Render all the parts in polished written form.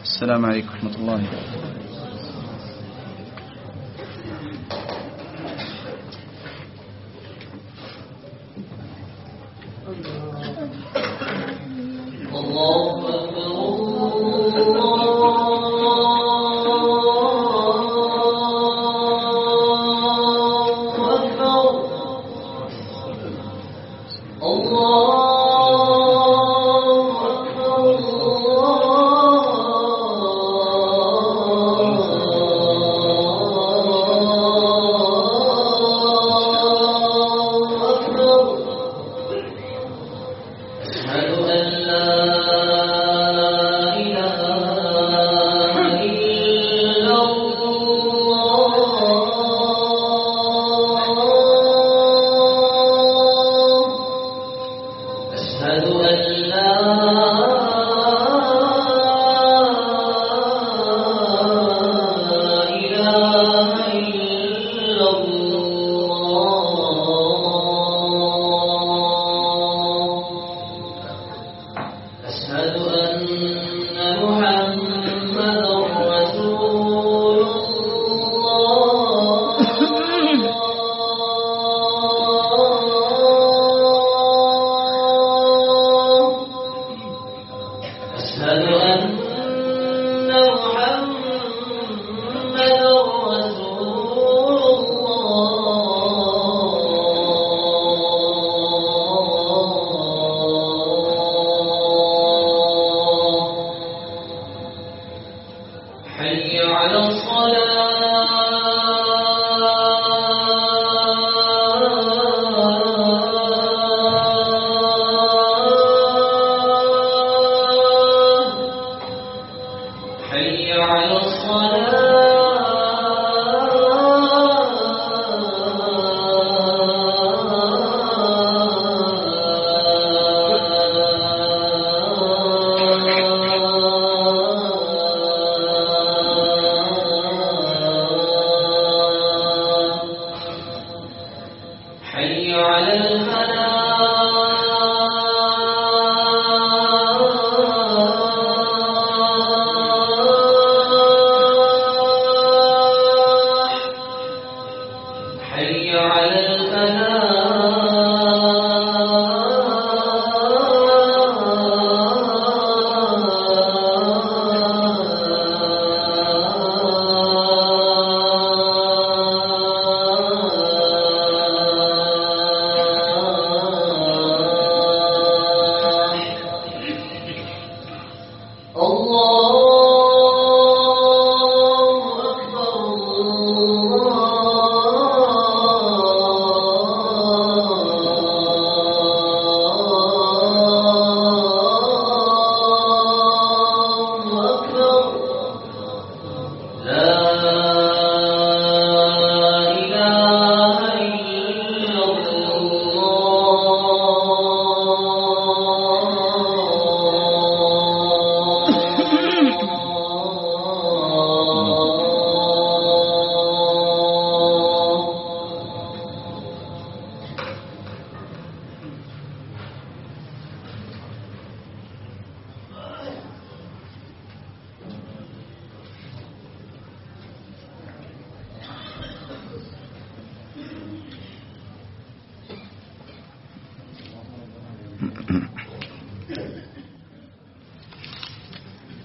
السلام عليكم ورحمة الله.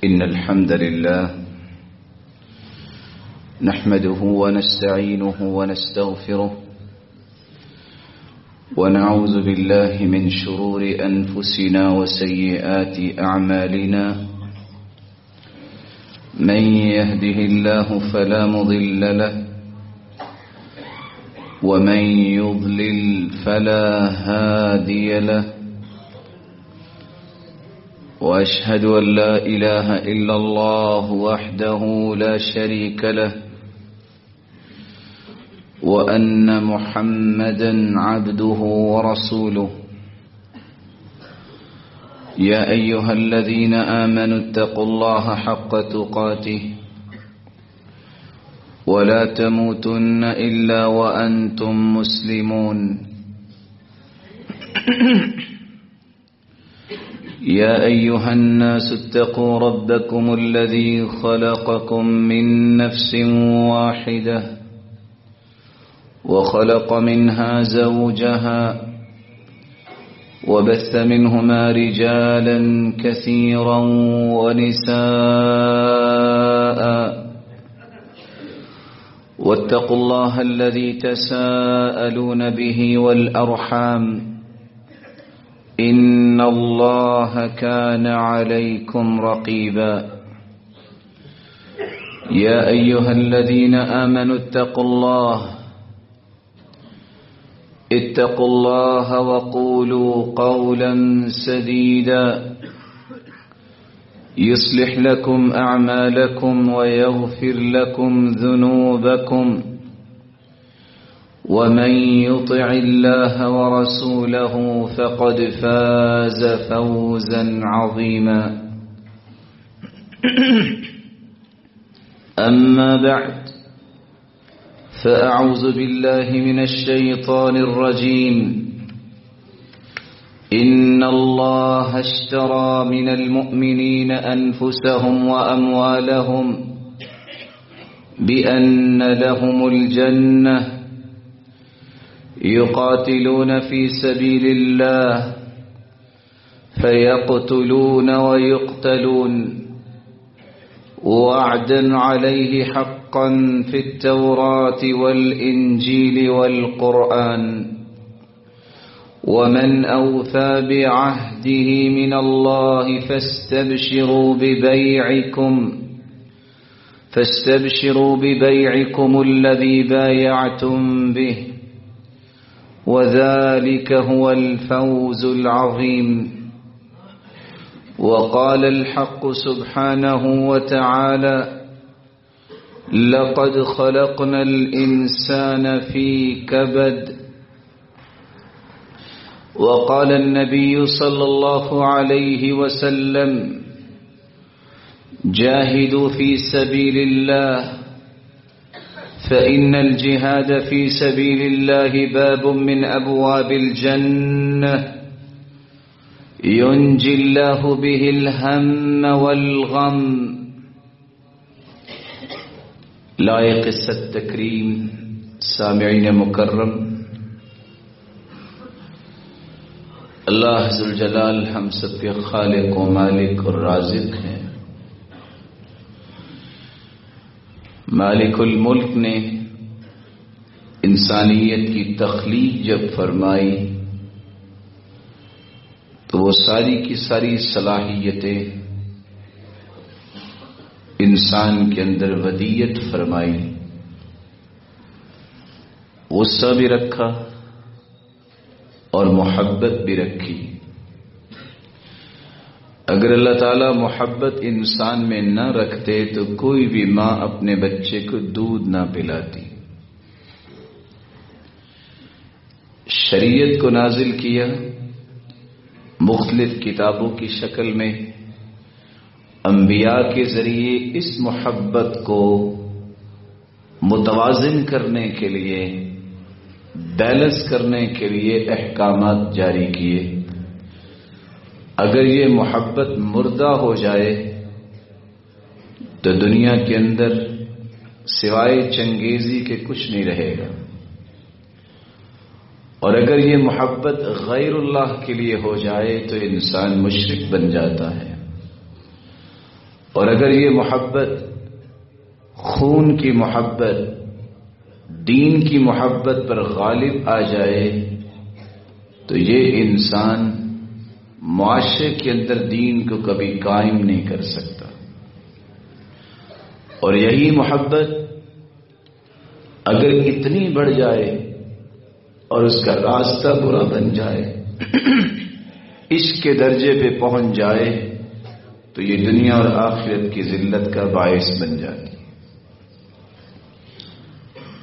إن الحمد لله نحمده ونستعينه ونستغفره ونعوذ بالله من شرور أنفسنا وسيئات أعمالنا. من يهده الله فلا مضل له ومن يضلل فلا هادي له، وأشهد أن لا إله إلا الله وحده لا شريك له، وأن محمدا عبده ورسوله. يا أيها الذين آمنوا اتقوا الله حق تقاته ولا تموتن إلا وأنتم مسلمون. يا أيها الناس اتقوا ربكم الذي خلقكم من نفس واحدة وخلق منها زوجها وبث منهما رجالا كثيرا ونساء واتقوا الله الذي تساءلون به والأرحام إن الله كان عليكم رقيبا يا أيها الذين آمنوا اتقوا الله وقولوا قولا سديدا يصلح لكم أعمالكم ويغفر لكم ذنوبكم ومن يطع الله ورسوله فقد فاز فوزا عظيما أما بعد فأعوذ بالله من الشيطان الرجيم إن الله اشترى من المؤمنين أنفسهم وأموالهم بأن لهم الجنة يقاتلون في سبيل الله فيقتلون ويقتلون وعدا عليه حقا في التوراة والإنجيل والقرآن ومن أوفى بعهده من الله فاستبشروا ببيعكم الذي بايعتم به وذلك هو الفوز العظيم وقال الحق سبحانه وتعالى لقد خلقنا الإنسان في كبد وقال النبي صلى الله عليه وسلم جاهدوا في سبيل الله فإن الجهاد في سبيل الله باب من أبواب الجنة ينجي الله به الهم والغم لائق التکریم سامعین مکرم، اللہ ذوالجلال ہم سب کے خالق و مالک اور رازق ہیں۔ مالک الملک نے انسانیت کی تخلیق جب فرمائی تو وہ ساری کی ساری صلاحیتیں انسان کے اندر ودیت فرمائی، غصہ بھی رکھا اور محبت بھی رکھی۔ اگر اللہ تعالی محبت انسان میں نہ رکھتے تو کوئی بھی ماں اپنے بچے کو دودھ نہ پلاتی۔ شریعت کو نازل کیا مختلف کتابوں کی شکل میں، انبیاء کے ذریعے اس محبت کو متوازن کرنے کے لیے، بیلنس کرنے کے لیے احکامات جاری کیے۔ اگر یہ محبت مردہ ہو جائے تو دنیا کے اندر سوائے چنگیزی کے کچھ نہیں رہے گا، اور اگر یہ محبت غیر اللہ کے لیے ہو جائے تو انسان مشرک بن جاتا ہے، اور اگر یہ محبت خون کی محبت، دین کی محبت پر غالب آ جائے تو یہ انسان معاشرے کے اندر دین کو کبھی قائم نہیں کر سکتا۔ اور یہی محبت اگر اتنی بڑھ جائے اور اس کا راستہ برا بن جائے، عشق کے درجے پہ پہنچ جائے تو یہ دنیا اور آخرت کی ذلت کا باعث بن جاتی ہے۔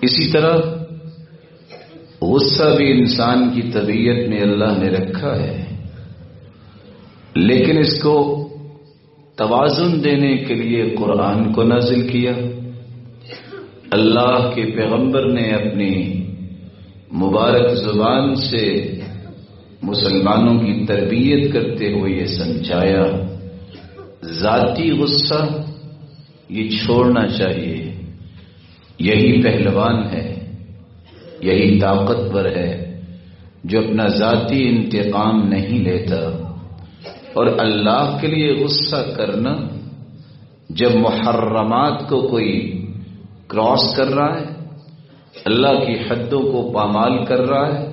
اسی طرح غصہ بھی انسان کی طبیعت میں اللہ نے رکھا ہے، لیکن اس کو توازن دینے کے لیے قرآن کو نازل کیا۔ اللہ کے پیغمبر نے اپنی مبارک زبان سے مسلمانوں کی تربیت کرتے ہوئے یہ سمجھایا، ذاتی غصہ یہ چھوڑنا چاہیے، یہی پہلوان ہے، یہی طاقتور ہے جو اپنا ذاتی انتقام نہیں لیتا۔ اور اللہ کے لیے غصہ کرنا، جب محرمات کو کوئی کراس کر رہا ہے، اللہ کی حدوں کو پامال کر رہا ہے،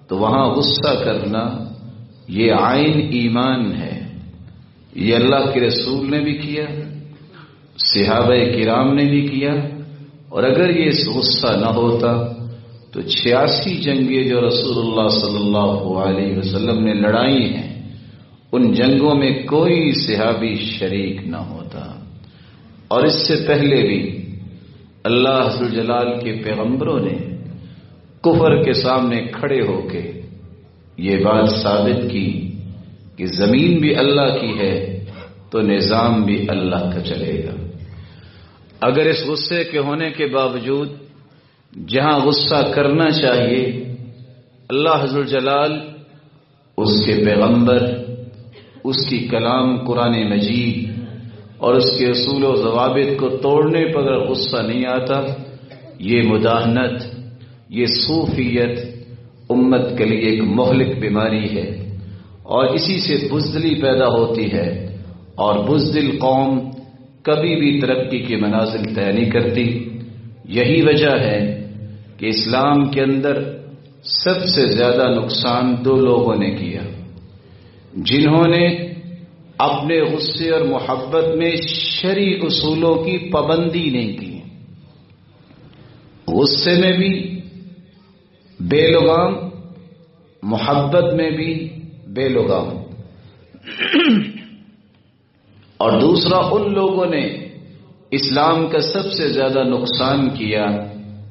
تو وہاں غصہ کرنا یہ عین ایمان ہے۔ یہ اللہ کے رسول نے بھی کیا، صحابہ کرام نے بھی کیا، اور اگر یہ غصہ نہ ہوتا تو 86 جنگیں جو رسول اللہ صلی اللہ علیہ وسلم نے لڑائی ہیں، ان جنگوں میں کوئی صحابی شریک نہ ہوتا۔ اور اس سے پہلے بھی اللہ ذوالجلال کے پیغمبروں نے کفر کے سامنے کھڑے ہو کے یہ بات ثابت کی کہ زمین بھی اللہ کی ہے تو نظام بھی اللہ کا چلے گا۔ اگر اس غصے کے ہونے کے باوجود جہاں غصہ کرنا چاہیے، اللہ ذوالجلال، اس کے پیغمبر، اس کی کلام قرآن مجید اور اس کے اصول و ضوابط کو توڑنے پر اگر غصہ نہیں آتا، یہ مداہنت، یہ صوفیت امت کے لیے ایک مہلک بیماری ہے، اور اسی سے بزدلی پیدا ہوتی ہے، اور بزدل قوم کبھی بھی ترقی کے منازل طے نہیں کرتی۔ یہی وجہ ہے کہ اسلام کے اندر سب سے زیادہ نقصان دو لوگوں نے کیا، جنہوں نے اپنے غصے اور محبت میں شرعی اصولوں کی پابندی نہیں کی، غصے میں بھی بے لگام، محبت میں بھی بے لگام۔ اور دوسرا، ان لوگوں نے اسلام کا سب سے زیادہ نقصان کیا،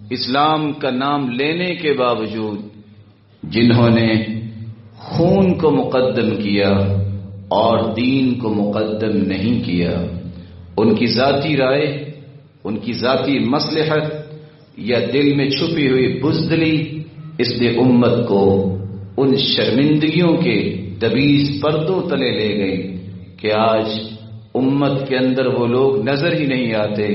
اسلام کا نام لینے کے باوجود، جنہوں نے خون کو مقدم کیا اور دین کو مقدم نہیں کیا۔ ان کی ذاتی رائے، ان کی ذاتی مصلحت یا دل میں چھپی ہوئی بزدلی، اس نے امت کو ان شرمندگیوں کے دبیز پردوں تلے لے گئی کہ آج امت کے اندر وہ لوگ نظر ہی نہیں آتے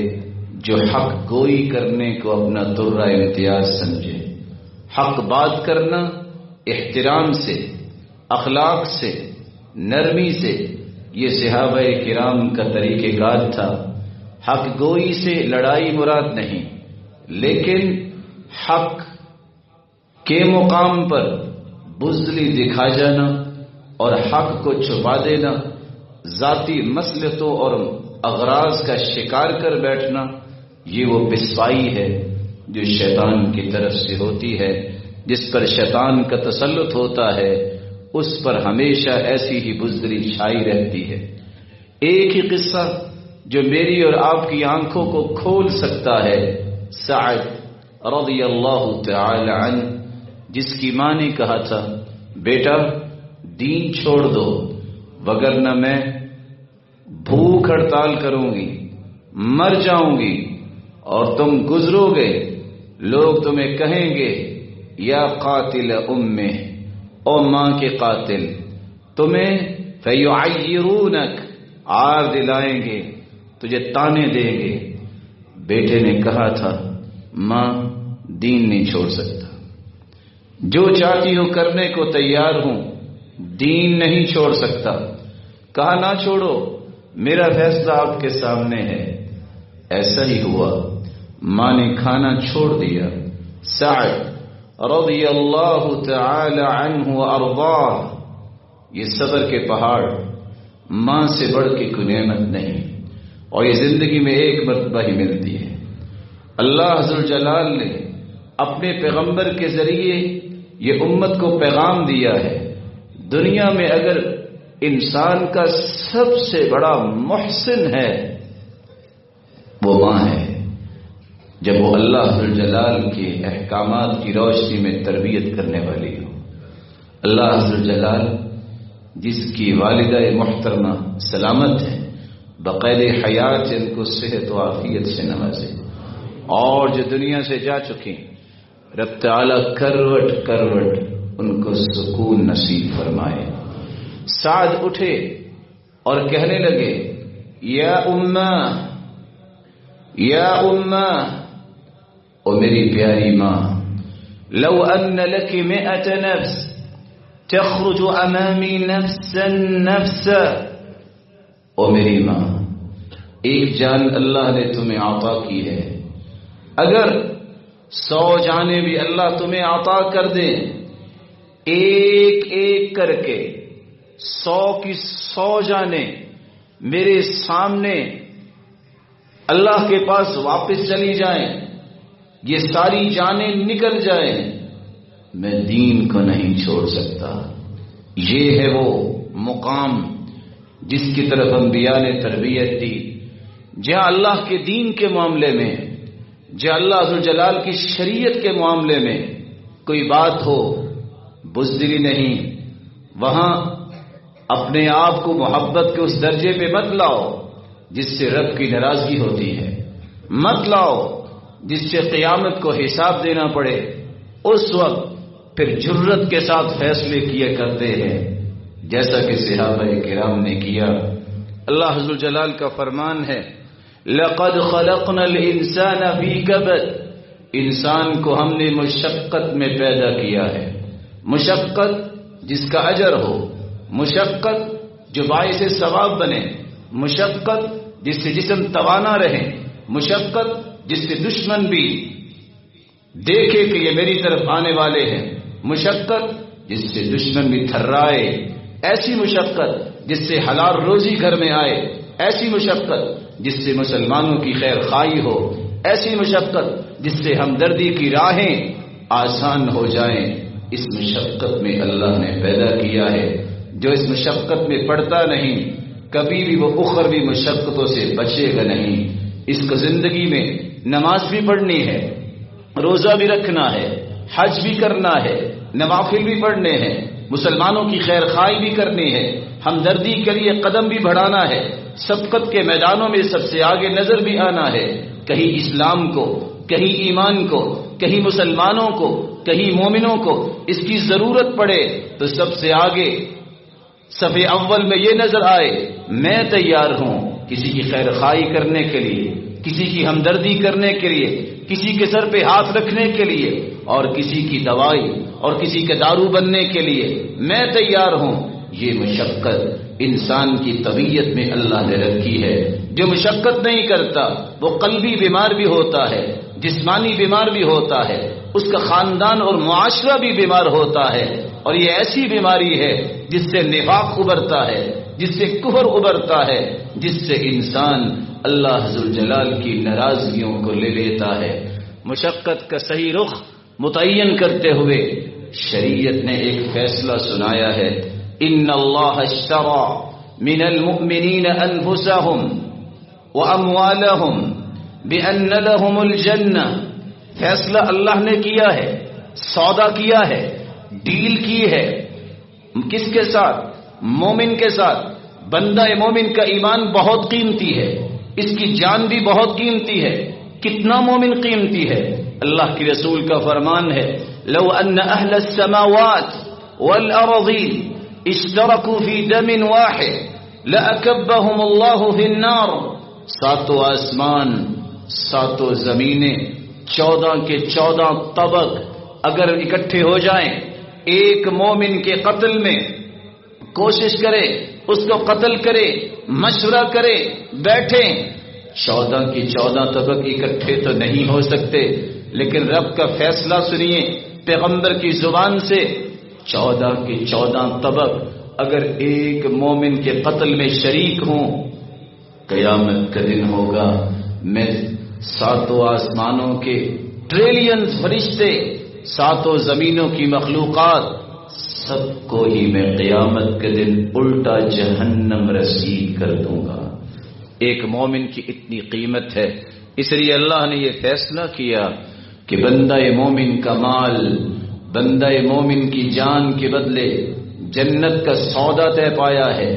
جو حق گوئی کرنے کو اپنا ترہ امتیاز سمجھے۔ حق بات کرنا احترام سے، اخلاق سے، نرمی سے، یہ صحابہ کرام کا طریقہ کار تھا۔ حق گوئی سے لڑائی مراد نہیں، لیکن حق کے مقام پر بزدلی دکھا جانا اور حق کو چھپا دینا، ذاتی مصلحتوں اور اغراض کا شکار کر بیٹھنا، یہ وہ پسپائی ہے جو شیطان کی طرف سے ہوتی ہے۔ جس پر شیطان کا تسلط ہوتا ہے اس پر ہمیشہ ایسی ہی بزدلی چھائی رہتی ہے۔ ایک ہی قصہ جو میری اور آپ کی آنکھوں کو کھول سکتا ہے، سعد رضی اللہ تعالی عنہ، جس کی ماں نے کہا تھا، بیٹا دین چھوڑ دو وگرنہ میں بھوک ہڑتال کروں گی، مر جاؤں گی، اور تم گزرو گے، لوگ تمہیں کہیں گے یا قاتل امہ، او ماں کے قاتل، تمہیں فیعیرونک، عار دلائیں گے، تجھے تانے دیں گے۔ بیٹے نے کہا تھا، ماں دین نہیں چھوڑ سکتا، جو چاہتی ہوں کرنے کو تیار ہوں، دین نہیں چھوڑ سکتا۔ کہا نہ چھوڑو، میرا فیصلہ آپ کے سامنے ہے۔ ایسا ہی ہوا، ماں نے کھانا چھوڑ دیا۔ سعد رضی اللہ تعالی عنہ وارضاہ، یہ صبر کے پہاڑ، ماں سے بڑھ کے کوئی نعمت نہیں، اور یہ زندگی میں ایک مرتبہ ہی ملتی ہے۔ اللہ ذوالجلال نے اپنے پیغمبر کے ذریعے یہ امت کو پیغام دیا ہے، دنیا میں اگر انسان کا سب سے بڑا محسن ہے وہ ماں ہے، جب وہ اللہ ذوالجلال کے احکامات کی روشنی میں تربیت کرنے والی ہو۔ اللہ ذوالجلال جس کی والدہ محترمہ سلامت ہے، بقید حیات ان کو صحت و عافیت سے نوازے، اور جو دنیا سے جا چکی رب تعالی کروٹ کروٹ ان کو سکون نصیب فرمائے۔ سعد اٹھے اور کہنے لگے یا امہ یا امہ، او میری پیاری ماں، لو ان لك 100 نفس تخرج امامی نفسا نفسا، او میری ماں، ایک جان اللہ نے تمہیں عطا کی ہے، اگر 100 جانیں بھی اللہ تمہیں عطا کر دے، ایک ایک کر کے 100 کی 100 جانیں میرے سامنے اللہ کے پاس واپس چلی جائیں، یہ ساری جانیں نکل جائیں، میں دین کو نہیں چھوڑ سکتا۔ یہ ہے وہ مقام جس کی طرف انبیاء نے تربیت دی، جہاں اللہ کے دین کے معاملے میں، جہاں اللہ ذوالجلال کی شریعت کے معاملے میں کوئی بات ہو بزدلی نہیں، وہاں اپنے آپ کو محبت کے اس درجے پہ مت لاؤ جس سے رب کی ناراضگی ہوتی ہے، مت لاؤ جس سے قیامت کو حساب دینا پڑے۔ اس وقت پھر جرت کے ساتھ فیصلے کیا کرتے ہیں جیسا کہ صحابہ کرام نے کیا۔ اللہ ذوالجلال کا فرمان ہے لَقَدْ خَلَقْنَا الْإِنسَانَ فِي كَبَدٍ، انسان کو ہم نے مشقت میں پیدا کیا ہے، مشقت جس کا اجر ہو، مشقت جو باعث ثواب بنے، مشقت جس سے جسم توانا رہے، مشقت جس سے دشمن بھی دیکھے کہ یہ میری طرف آنے والے ہیں، مشقت جس سے دشمن بھی تھرائے، ایسی مشقت جس سے حلال روزی گھر میں آئے، ایسی مشقت جس سے مسلمانوں کی خیر خواہی ہو، ایسی مشقت جس سے ہمدردی کی راہیں آسان ہو جائیں، اس مشقت میں اللہ نے پیدا کیا ہے۔ جو اس مشقت میں پڑتا نہیں کبھی بھی وہ اخروی مشقتوں سے بچے گا نہیں۔ اس کو زندگی میں نماز بھی پڑھنی ہے، روزہ بھی رکھنا ہے، حج بھی کرنا ہے، نوافل بھی پڑھنے ہیں، مسلمانوں کی خیر خواہی بھی کرنی ہے، ہمدردی کے لیے قدم بھی بڑھانا ہے، سبقت کے میدانوں میں سب سے آگے نظر بھی آنا ہے۔ کہیں اسلام کو، کہیں ایمان کو، کہیں مسلمانوں کو، کہیں مومنوں کو اس کی ضرورت پڑے تو سب سے آگے صف اول میں یہ نظر آئے میں تیار ہوں کسی کی خیر خواہی کرنے کے لیے، کسی کی ہمدردی کرنے کے لیے، کسی کے سر پہ ہاتھ رکھنے کے لیے، اور کسی کی دوائی اور کسی کے دارو بننے کے لیے میں تیار ہوں۔ یہ مشقت انسان کی طبیعت میں اللہ نے رکھی ہے۔ جو مشقت نہیں کرتا وہ قلبی بیمار بھی ہوتا ہے، جسمانی بیمار بھی ہوتا ہے، اس کا خاندان اور معاشرہ بھی بیمار ہوتا ہے، اور یہ ایسی بیماری ہے جس سے نفاق ابھرتا ہے، جس سے کفر ابھرتا ہے، جس سے انسان اللہ ذوالجلال کی ناراضگیوں کو لے لیتا ہے۔ مشقت کا صحیح رخ متعین کرتے ہوئے شریعت نے ایک فیصلہ سنایا ہے، ان اللہ اشترى من المؤمنین انفسهم واموالهم بان لهم الجنہ، فیصلہ اللہ نے کیا ہے، سودا کیا ہے، ڈیل کی ہے، کس کے ساتھ؟ مومن کے ساتھ۔ بندہ مومن کا ایمان بہت قیمتی ہے، اس کی جان بھی بہت قیمتی ہے۔ کتنا مومن قیمتی ہے؟ اللہ کے رسول کا فرمان ہے لو ان اہل السماوات والارضین اشترکوا فی دم واحد لاکبہم اللہ فی النار، ساتوں آسمان، ساتوں زمینیں، 14 کے 14 طبق اگر اکٹھے ہو جائیں ایک مومن کے قتل میں، کوشش کرے اس کو قتل کرے، مشورہ کرے، بیٹھیں، 14 کی 14 طبق اکٹھے تو نہیں ہو سکتے، لیکن رب کا فیصلہ سنیے پیغمبر کی زبان سے، 14 کی 14 طبق اگر ایک مومن کے قتل میں شریک ہوں، قیامت کا دن ہوگا، میں ساتوں آسمانوں کے ٹریلینز فرشتے، ساتوں زمینوں کی مخلوقات، سب کو ہی میں قیامت کے دن الٹا جہنم رسید کر دوں گا۔ ایک مومن کی اتنی قیمت ہے، اس لیے اللہ نے یہ فیصلہ کیا کہ بندہ مومن کا مال، بندہ مومن کی جان کے بدلے جنت کا سودا طے پایا ہے۔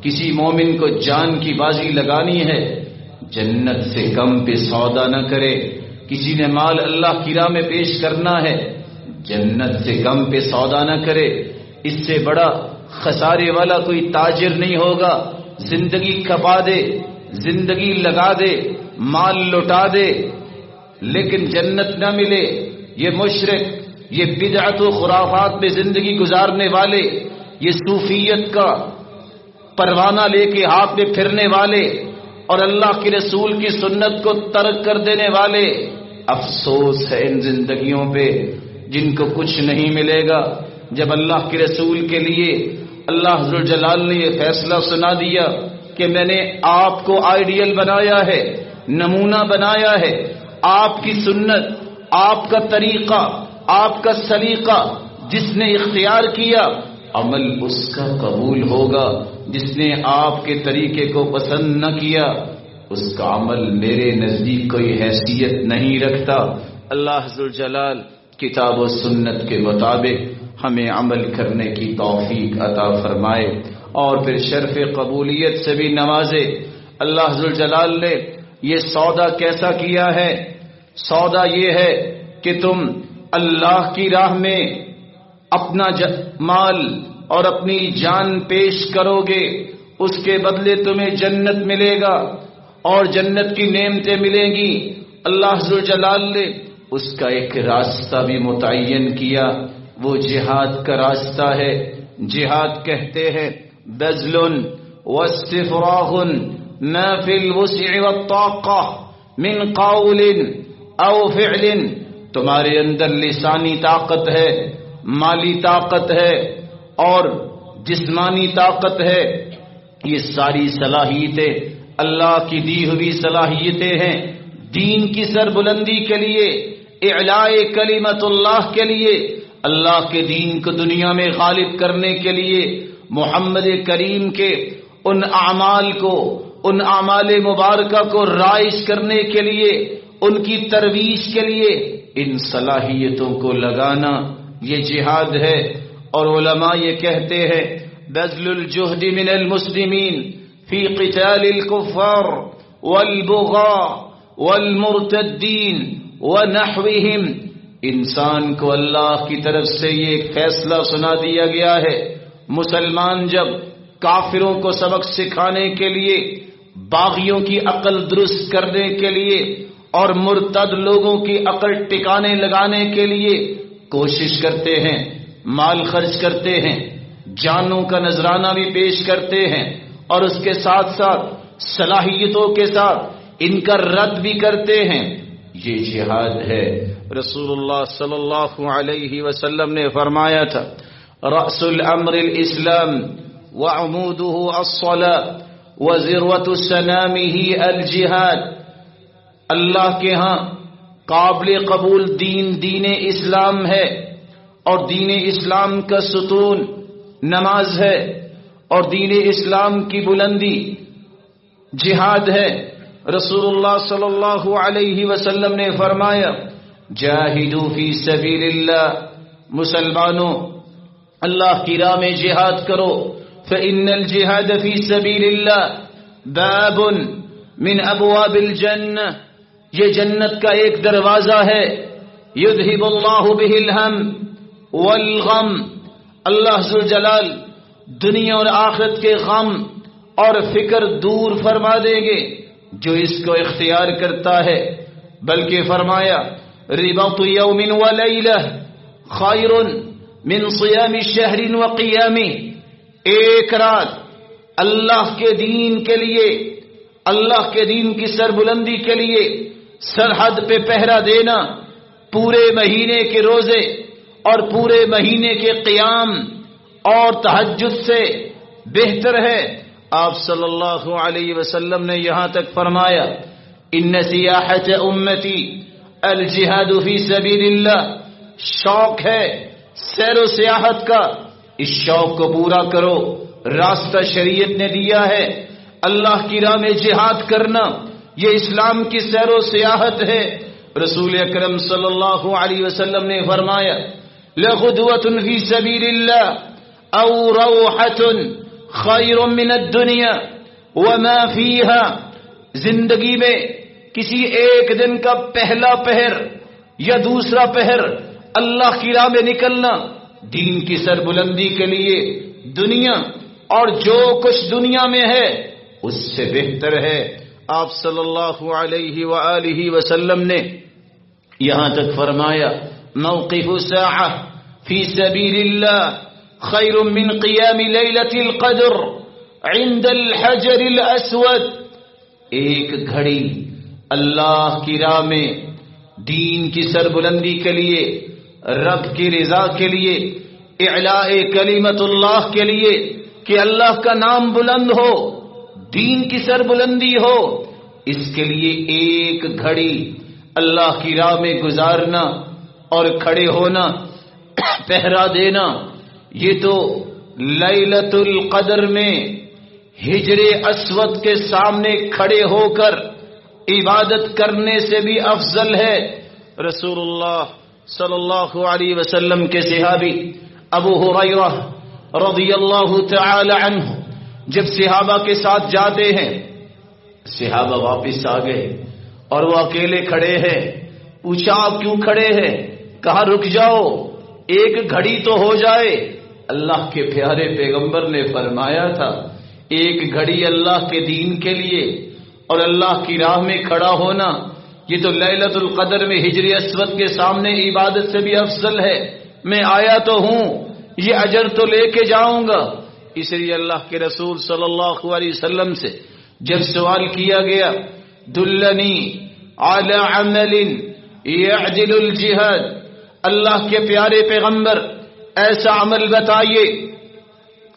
کسی مومن کو جان کی بازی لگانی ہے، جنت سے کم پہ سودا نہ کرے۔ کسی نے مال اللہ کی راہ میں پیش کرنا ہے، جنت سے کم پہ سودا نہ کرے، اس سے بڑا خسارے والا کوئی تاجر نہیں ہوگا۔ زندگی کھپا دے، زندگی لگا دے، مال لٹا دے، لیکن جنت نہ ملے۔ یہ مشرک، یہ بدعت و خرافات میں زندگی گزارنے والے، یہ صوفیت کا پروانہ لے کے ہاتھ میں پھرنے والے اور اللہ کے رسول کی سنت کو ترک کر دینے والے، افسوس ہے ان زندگیوں پہ جن کو کچھ نہیں ملے گا۔ جب اللہ کے رسول کے لیے اللہ ذوالجلال نے یہ فیصلہ سنا دیا کہ میں نے آپ کو آئیڈیل بنایا ہے، نمونہ بنایا ہے، آپ کی سنت، آپ کا طریقہ، آپ کا سلیقہ جس نے اختیار کیا، عمل اس کا قبول ہوگا۔ جس نے آپ کے طریقے کو پسند نہ کیا، اس کا عمل میرے نزدیک کوئی حیثیت نہیں رکھتا۔ اللہ ذوالجلال کتاب و سنت کے مطابق ہمیں عمل کرنے کی توفیق عطا فرمائے اور پھر شرف قبولیت سے بھی نوازے۔ اللہ ذوالجلال نے یہ سودا کیسا کیا ہے؟ سودا یہ ہے کہ تم اللہ کی راہ میں اپنا مال اور اپنی جان پیش کرو گے، اس کے بدلے تمہیں جنت ملے گا اور جنت کی نعمتیں ملیں گی۔ اللہ ذوالجلال نے اس کا ایک راستہ بھی متعین کیا، وہ جہاد کا راستہ ہے۔ جہاد کہتے ہیں بذل واستفراغ ما فی الوسع والطاقہ من قول او فعل۔ تمہارے اندر لسانی طاقت ہے، مالی طاقت ہے اور جسمانی طاقت ہے، یہ ساری صلاحیتیں اللہ کی دی ہوئی صلاحیتیں ہیں دین کی سربلندی کے لیے، اعلاء کلمت اللہ کے لیے، اللہ کے دین کو دنیا میں غالب کرنے کے لیے، محمد کریم کے ان اعمال کو، ان اعمال مبارکہ کو رائج کرنے کے لیے، ان کی ترویج کے لیے ان صلاحیتوں کو لگانا یہ جہاد ہے۔ اور علماء یہ کہتے ہیں بذل الجہد من المسلمین فی قتال الکفار والبغاء والمرتدین ونحوہم۔ انسان کو اللہ کی طرف سے یہ ایک فیصلہ سنا دیا گیا ہے، مسلمان جب کافروں کو سبق سکھانے کے لیے، باغیوں کی عقل درست کرنے کے لیے اور مرتد لوگوں کی عقل ٹکانے لگانے کے لیے کوشش کرتے ہیں، مال خرچ کرتے ہیں، جانوں کا نذرانہ بھی پیش کرتے ہیں اور اس کے ساتھ ساتھ صلاحیتوں کے ساتھ ان کا رد بھی کرتے ہیں، یہ جہاد ہے۔ رسول اللہ صلی اللہ علیہ وسلم نے فرمایا تھا رأس الامر الاسلام وعمودہ الصلاة وذروة سنامہ الجہاد۔ اللہ کے ہاں قابل قبول دین اسلام ہے اور دین اسلام کا ستون نماز ہے اور دین اسلام کی بلندی جہاد ہے۔ رسول اللہ صلی اللہ علیہ وسلم نے فرمایا جاہدوا فی سبیل اللہ، مسلمانوں اللہ کی راہ میں جہاد کرو، فإن الجہاد فی سبیل اللہ باب من ابواب الجنہ، یہ جنت کا ایک دروازہ ہے، یذہب اللہ بہ الہم والغم، اللہ ذوالجلال دنیا اور آخرت کے غم اور فکر دور فرما دیں گے جو اس کو اختیار کرتا ہے۔ بلکہ فرمایا رباط یوم ولیلہ خیر من صیام شہر وقیامہ، ایک رات اللہ کے دین کے لیے، اللہ کے دین کی سربلندی کے لیے سرحد پہ پہرا دینا پورے مہینے کے روزے اور پورے مہینے کے قیام اور تہجد سے بہتر ہے۔ آپ صلی اللہ علیہ وسلم نے یہاں تک فرمایا ان سیاحت امتی الجہاد فی سبیل اللہ، شوق ہے سیر و سیاحت کا، اس شوق کو پورا کرو، راستہ شریعت نے دیا ہے، اللہ کی راہ میں جہاد کرنا یہ اسلام کی سیر و سیاحت ہے۔ رسول اکرم صلی اللہ علیہ وسلم نے فرمایا لغدوۃ فی سبیل اللہ او روحۃ خیر من الدنیا وما فیہا، زندگی میں کسی ایک دن کا پہلا پہر یا دوسرا پہر اللہ کی راہ میں نکلنا، دین کی سربلندی کے لیے دنیا اور جو کچھ دنیا میں ہے اس سے بہتر ہے۔ آپ صلی اللہ علیہ وآلہ وسلم نے یہاں تک فرمایا موقف ساعہ فی سبیل اللہ خیر من قیام لیلۃ القدر عند الحجر الاسود، ایک گھڑی اللہ کی راہ میں دین کی سربلندی کے لیے، رب کی رضا کے لیے، اعلاء کلمت اللہ کے لیے کہ اللہ کا نام بلند ہو، دین کی سربلندی ہو، اس کے لیے ایک گھڑی اللہ کی راہ میں گزارنا اور کھڑے ہونا، پہرا دینا، یہ تو لیلۃ القدر میں ہجر اسود کے سامنے کھڑے ہو کر عبادت کرنے سے بھی افضل ہے۔ رسول اللہ صلی اللہ علیہ وسلم کے صحابی ابو ہریرہ رضی اللہ تعالی عنہ جب صحابہ کے ساتھ جاتے ہیں، صحابہ واپس آ گئے اور وہ اکیلے کھڑے ہیں، پوچھا آپ کیوں کھڑے ہیں؟ کہا رک جاؤ ایک گھڑی تو ہو جائے۔ اللہ کے پیارے پیغمبر نے فرمایا تھا ایک گھڑی اللہ کے دین کے لیے اور اللہ کی راہ میں کھڑا ہونا یہ تو لیلۃ القدر میں ہجر اسود کے سامنے عبادت سے بھی افضل ہے۔ میں آیا تو ہوں، یہ اجر تو لے کے جاؤں گا۔ اس لیے اللہ کے رسول صلی اللہ علیہ وسلم سے جب سوال کیا گیا دلنی علی عمل یعدل الجہاد، اللہ کے پیارے پیغمبر ایسا عمل بتائیے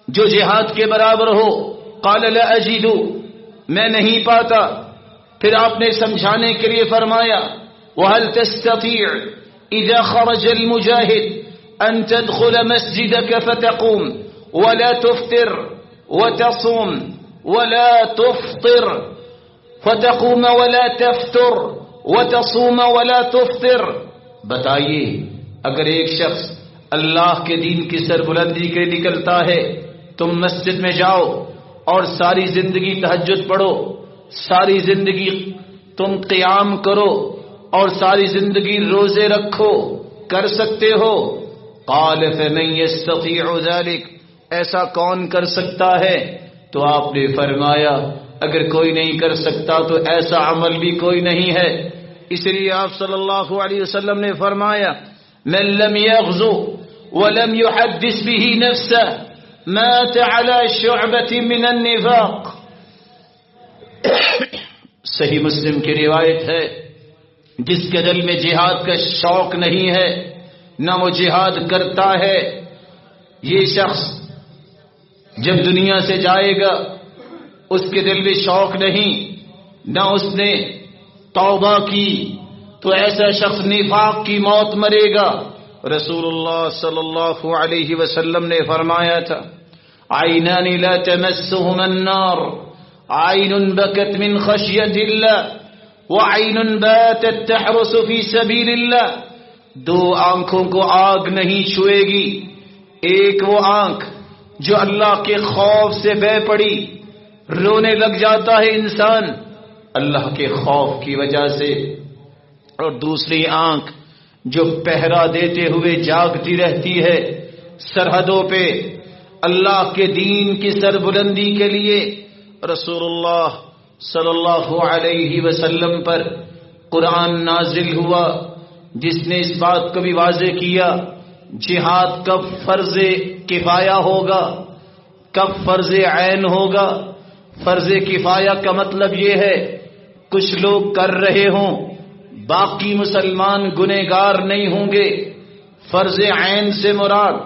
جو جہاد کے برابر ہو۔ قال لا اجد، میں نہیں پاتا۔ پھر آپ نے سمجھانے کے لیے فرمایا وهل تستطيع اذا خرج المجاهد ان تدخل مسجدك فتقوم ولا تفطر وتصوم ولا تفطر فتقوم ولا تفطر وتصوم ولا تفطر، بتائیے اگر ایک شخص اللہ کے دین کی سربلندی کے نکلتا ہے، تم مسجد میں جاؤ اور ساری زندگی تہجد پڑھو، ساری زندگی تم قیام کرو اور ساری زندگی روزے رکھو، کر سکتے ہو؟ قال فمن يستطيع ذلك، ایسا کون کر سکتا ہے؟ تو آپ نے فرمایا اگر کوئی نہیں کر سکتا تو ایسا عمل بھی کوئی نہیں ہے۔ اس لیے آپ صلی اللہ علیہ وسلم نے فرمایا من لم يغزو ولم يحدث به نفسه مات على شعبة من النفاق۔ صحیح مسلم کی روایت ہے جس کے دل میں جہاد کا شوق نہیں ہے نہ وہ جہاد کرتا ہے، یہ شخص جب دنیا سے جائے گا اس کے دل میں شوق نہیں، نہ اس نے توبہ کی، تو ایسا شخص نفاق کی موت مرے گا۔ رسول اللہ صلی اللہ علیہ وسلم نے فرمایا تھا عینان لا تمسهما النار، عین بکت من خشیت اللہ وعین باتت تحرس فی سبیل اللہ، دو آنکھوں کو آگ نہیں چھوئے گی، ایک وہ آنکھ جو اللہ کے خوف سے بہہ پڑی، رونے لگ جاتا ہے انسان اللہ کے خوف کی وجہ سے، اور دوسری آنکھ جو پہرا دیتے ہوئے جاگتی رہتی ہے سرحدوں پہ اللہ کے دین کی سربلندی کے لیے۔ رسول اللہ صلی اللہ علیہ وسلم پر قرآن نازل ہوا جس نے اس بات کو بھی واضح کیا جہاد کب فرض کفایہ ہوگا، کب فرض عین ہوگا۔ فرض کفایہ کا مطلب یہ ہے کچھ لوگ کر رہے ہوں، باقی مسلمان گنہگار نہیں ہوں گے۔ فرض عین سے مراد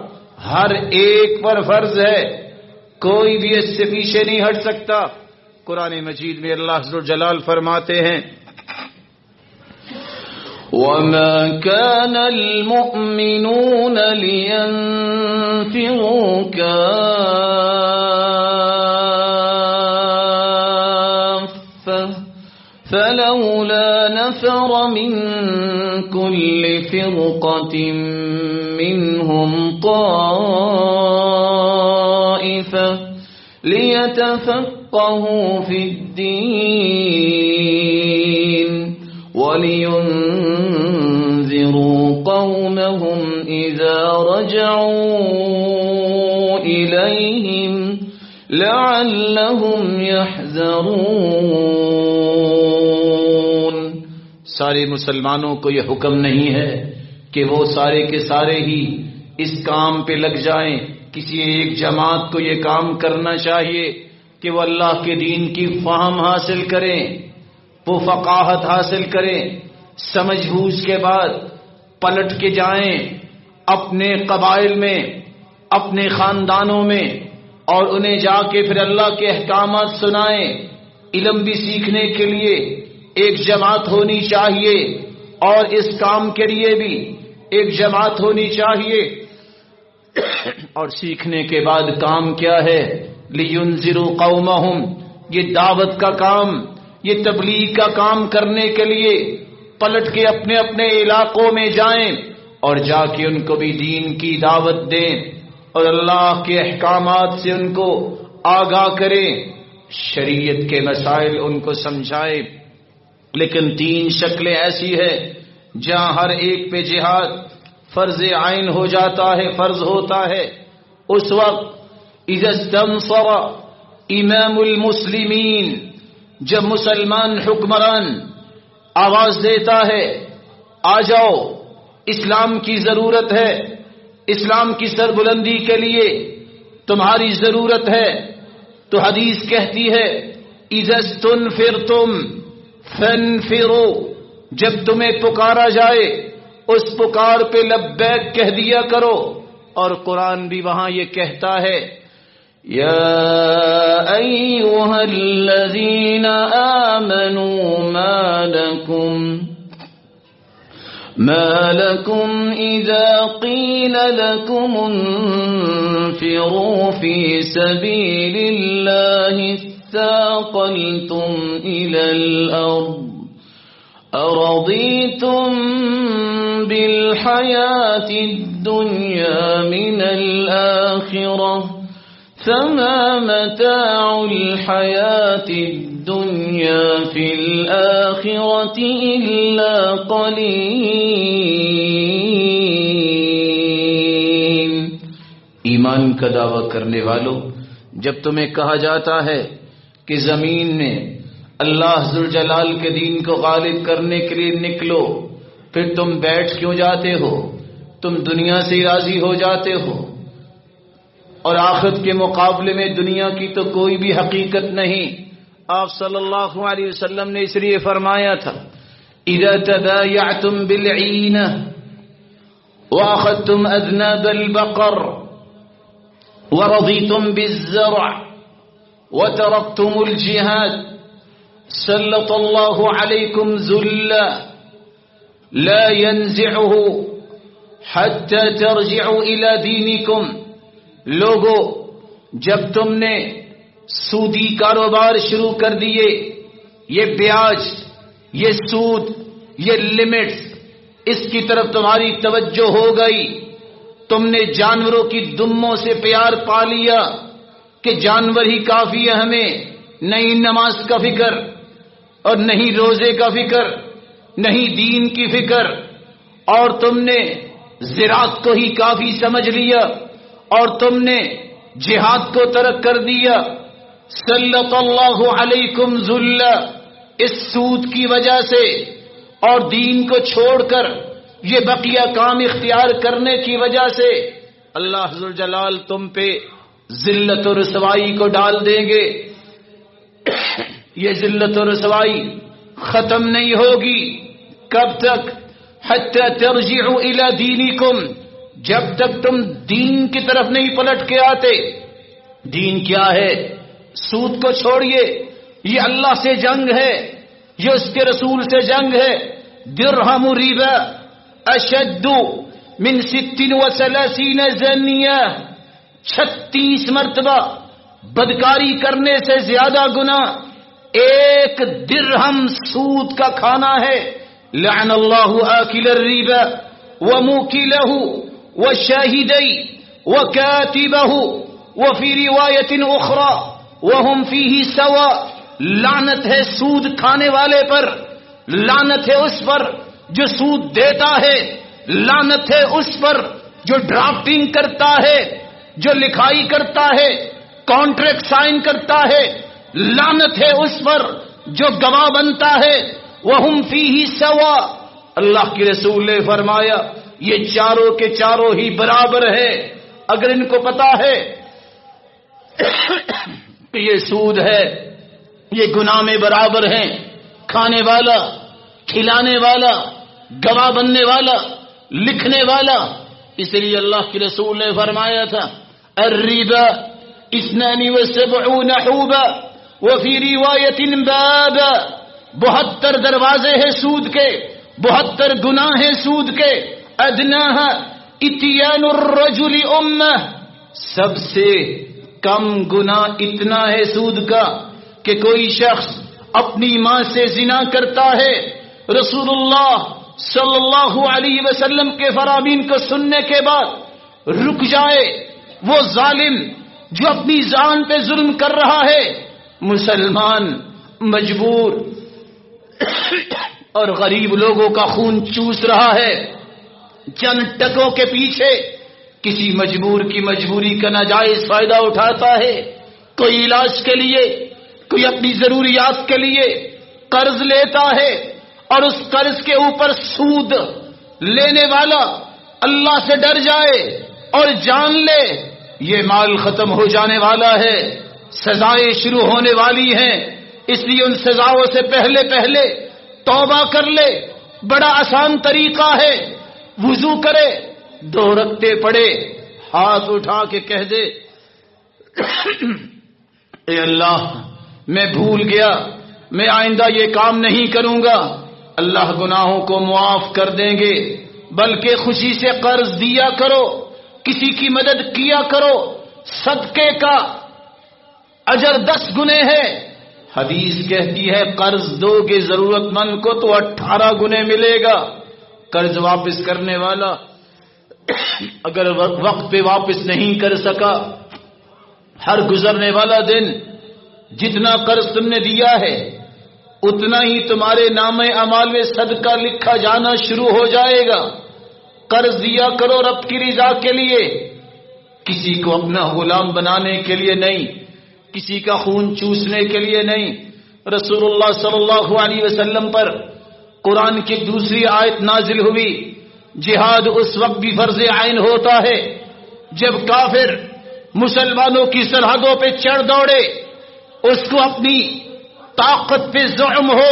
ہر ایک پر فرض ہے، کوئی بھی اس سے پیچھے نہیں ہٹ سکتا۔ قرآن مجید میں اللہ ذو الجلال فرماتے ہیں وَمَا كَانَ الْمُؤْمِنُونَ لِيَنْفِرُوا كَافَّةً فَلَوْلَا نَفَرَ مِنْ كُلِّ فِرْقَةٍ مِّنْهُمْ طَائِفَةٌ لِيَتَفَقَّهُوا فِي الدِّينِ وَلِيُنذِرُوا قَوْمَهُمْ لعلهم يحذرون۔ سارے مسلمانوں کو یہ حکم نہیں ہے کہ وہ سارے کے سارے ہی اس کام پہ لگ جائیں۔ کسی ایک جماعت کو یہ کام کرنا چاہیے کہ وہ اللہ کے دین کی فہم حاصل کریں، وہ فقاہت حاصل کریں، سمجھ بوجھ کے بعد پلٹ کے جائیں اپنے قبائل میں، اپنے خاندانوں میں، اور انہیں جا کے پھر اللہ کے احکامات سنائیں۔ علم بھی سیکھنے کے لیے ایک جماعت ہونی چاہیے، اور اس کام کے لیے بھی ایک جماعت ہونی چاہیے۔ اور سیکھنے کے بعد کام کیا ہے؟ لِيُنذِرُوا قَوْمَهُمْ، یہ دعوت کا کام، یہ تبلیغ کا کام کرنے کے لیے پلٹ کے اپنے اپنے علاقوں میں جائیں اور جا کے ان کو بھی دین کی دعوت دیں اور اللہ کے احکامات سے ان کو آگاہ کریں، شریعت کے مسائل ان کو سمجھائیں۔ لیکن 3 شکلیں ایسی ہے جہاں ہر ایک پہ جہاد فرض عین ہو جاتا ہے، فرض ہوتا ہے۔ اس وقت اذا استنصر امام المسلمین، جب مسلمان حکمران آواز دیتا ہے آ جاؤ، اسلام کی ضرورت ہے، اسلام کی سربلندی کے لیے تمہاری ضرورت ہے، تو حدیث کہتی ہے اذا استنفرتم فانفروا، جب تمہیں پکارا جائے اس پکار پہ لبیک کہہ دیا کرو۔ اور قرآن بھی وہاں یہ کہتا ہے یا ایھا الذین آمنوا ما لکم اذا قیل لکم انفروا فی سبیل اللہ اثاقلتم الی الارض أرضيتم بالحياة الدنيا من الآخرة فما متاع الحياة الدنيا في الآخرة إلا قليل۔ ایمان کا دعویٰ کرنے والوں، جب تمہیں کہا جاتا ہے کہ زمین میں اللہ ذوالجلال کے دین کو غالب کرنے کے لیے نکلو، پھر تم بیٹھ کیوں جاتے ہو؟ تم دنیا سے راضی ہو جاتے ہو، اور آخرت کے مقابلے میں دنیا کی تو کوئی بھی حقیقت نہیں۔ آپ صلی اللہ علیہ وسلم نے اس لیے فرمایا تھا اذا تبايعتم بالعینہ واخذتم اذناب البقر ورضيتم بالزرع وتركتم الجهاد سلط اللہ علیکم ذلا لا ينزعه حتى ترجعوا الى دینکم۔ لوگو، جب تم نے سودی کاروبار شروع کر دیے، یہ بیاج، یہ سود، یہ لمٹس، اس کی طرف تمہاری توجہ ہو گئی، تم نے جانوروں کی دموں سے پیار پا لیا کہ جانور ہی کافی ہے ہمیں، نہیں نماز کا فکر اور نہیں روزے کا فکر، نہیں دین کی فکر، اور تم نے زراعت کو ہی کافی سمجھ لیا اور تم نے جہاد کو ترک کر دیا، سلط اللہ علیکم ذلا، اس سود کی وجہ سے اور دین کو چھوڑ کر یہ بقیہ کام اختیار کرنے کی وجہ سے اللہ ذوالجلال تم پہ ذلت و رسوائی کو ڈال دیں گے۔ یہ ذلت و رسوائی ختم نہیں ہوگی، کب تک؟ حتی ترجعوا الی دینکم، جب تک تم دین کی طرف نہیں پلٹ کے آتے۔ دین کیا ہے؟ سود کو چھوڑیے، یہ اللہ سے جنگ ہے، یہ اس کے رسول سے جنگ ہے۔ درہم ربا اشد من 36 زنیہ، 36 مرتبہ بدکاری کرنے سے زیادہ گناہ ایک درہم سود کا کھانا ہے۔ لعن اللہ آکل الربا وموکلہ وشاہدی وکاتبہ وفی روایت اخرى وہم فیہ سوا، لعنت ہے سود کھانے والے پر، لعنت ہے اس پر جو سود دیتا ہے، لعنت ہے اس پر جو ڈرافٹنگ کرتا ہے، جو لکھائی کرتا ہے، کانٹریکٹ سائن کرتا ہے، لعنت ہے اس پر جو گواہ بنتا ہے۔ وَهُمْ فِيهِ سَوَاءٌ، اللہ کے رسول نے فرمایا یہ چاروں کے چاروں ہی برابر ہے۔ اگر ان کو پتا ہے کہ یہ سود ہے، یہ گناہ میں برابر ہیں، کھانے والا، کھلانے والا، گواہ بننے والا، لکھنے والا، اس لیے اللہ کے رسول نے فرمایا تھا الربا 72 حوبا وفی روایت بابا، 72 دروازے ہیں سود کے، 72 گناہ ہیں سود کے۔ ادناها اتیان الرجل امہ، سب سے کم گناہ اتنا ہے سود کا کہ کوئی شخص اپنی ماں سے زنا کرتا ہے۔ رسول اللہ صلی اللہ علیہ وسلم کے فرامین کو سننے کے بعد رک جائے، وہ ظالم جو اپنی جان پہ ظلم کر رہا ہے، مسلمان مجبور اور غریب لوگوں کا خون چوس رہا ہے، چند ٹکوں کے پیچھے کسی مجبور کی مجبوری کا ناجائز فائدہ اٹھاتا ہے، کوئی علاج کے لیے، کوئی اپنی ضروریات کے لیے قرض لیتا ہے، اور اس قرض کے اوپر سود لینے والا اللہ سے ڈر جائے اور جان لے یہ مال ختم ہو جانے والا ہے، سزائیں شروع ہونے والی ہیں، اس لیے ان سزاؤں سے پہلے پہلے توبہ کر لے۔ بڑا آسان طریقہ ہے، وضو کرے، 2 رکعتیں پڑھے، ہاتھ اٹھا کے کہہ دے اے اللہ میں بھول گیا، میں آئندہ یہ کام نہیں کروں گا، اللہ گناہوں کو معاف کر دیں گے۔ بلکہ خوشی سے قرض دیا کرو، کسی کی مدد کیا کرو، صدقے کا اجر 10 گنے ہے۔ حدیث کہتی ہے قرض دو گے ضرورت مند کو تو 18 گنے ملے گا۔ قرض واپس کرنے والا اگر وقت پہ واپس نہیں کر سکا، ہر گزرنے والا دن جتنا قرض تم نے دیا ہے اتنا ہی تمہارے نام اعمال میں صدقہ لکھا جانا شروع ہو جائے گا۔ قرض دیا کرو رب کی رضا کے لیے، کسی کو اپنا غلام بنانے کے لیے نہیں، کسی کا خون چوسنے کے لیے نہیں۔ رسول اللہ صلی اللہ علیہ وسلم پر قرآن کی دوسری آیت نازل ہوئی، جہاد اس وقت بھی فرض عین ہوتا ہے جب کافر مسلمانوں کی سرحدوں پہ چڑھ دوڑے، اس کو اپنی طاقت پہ زعم ہو،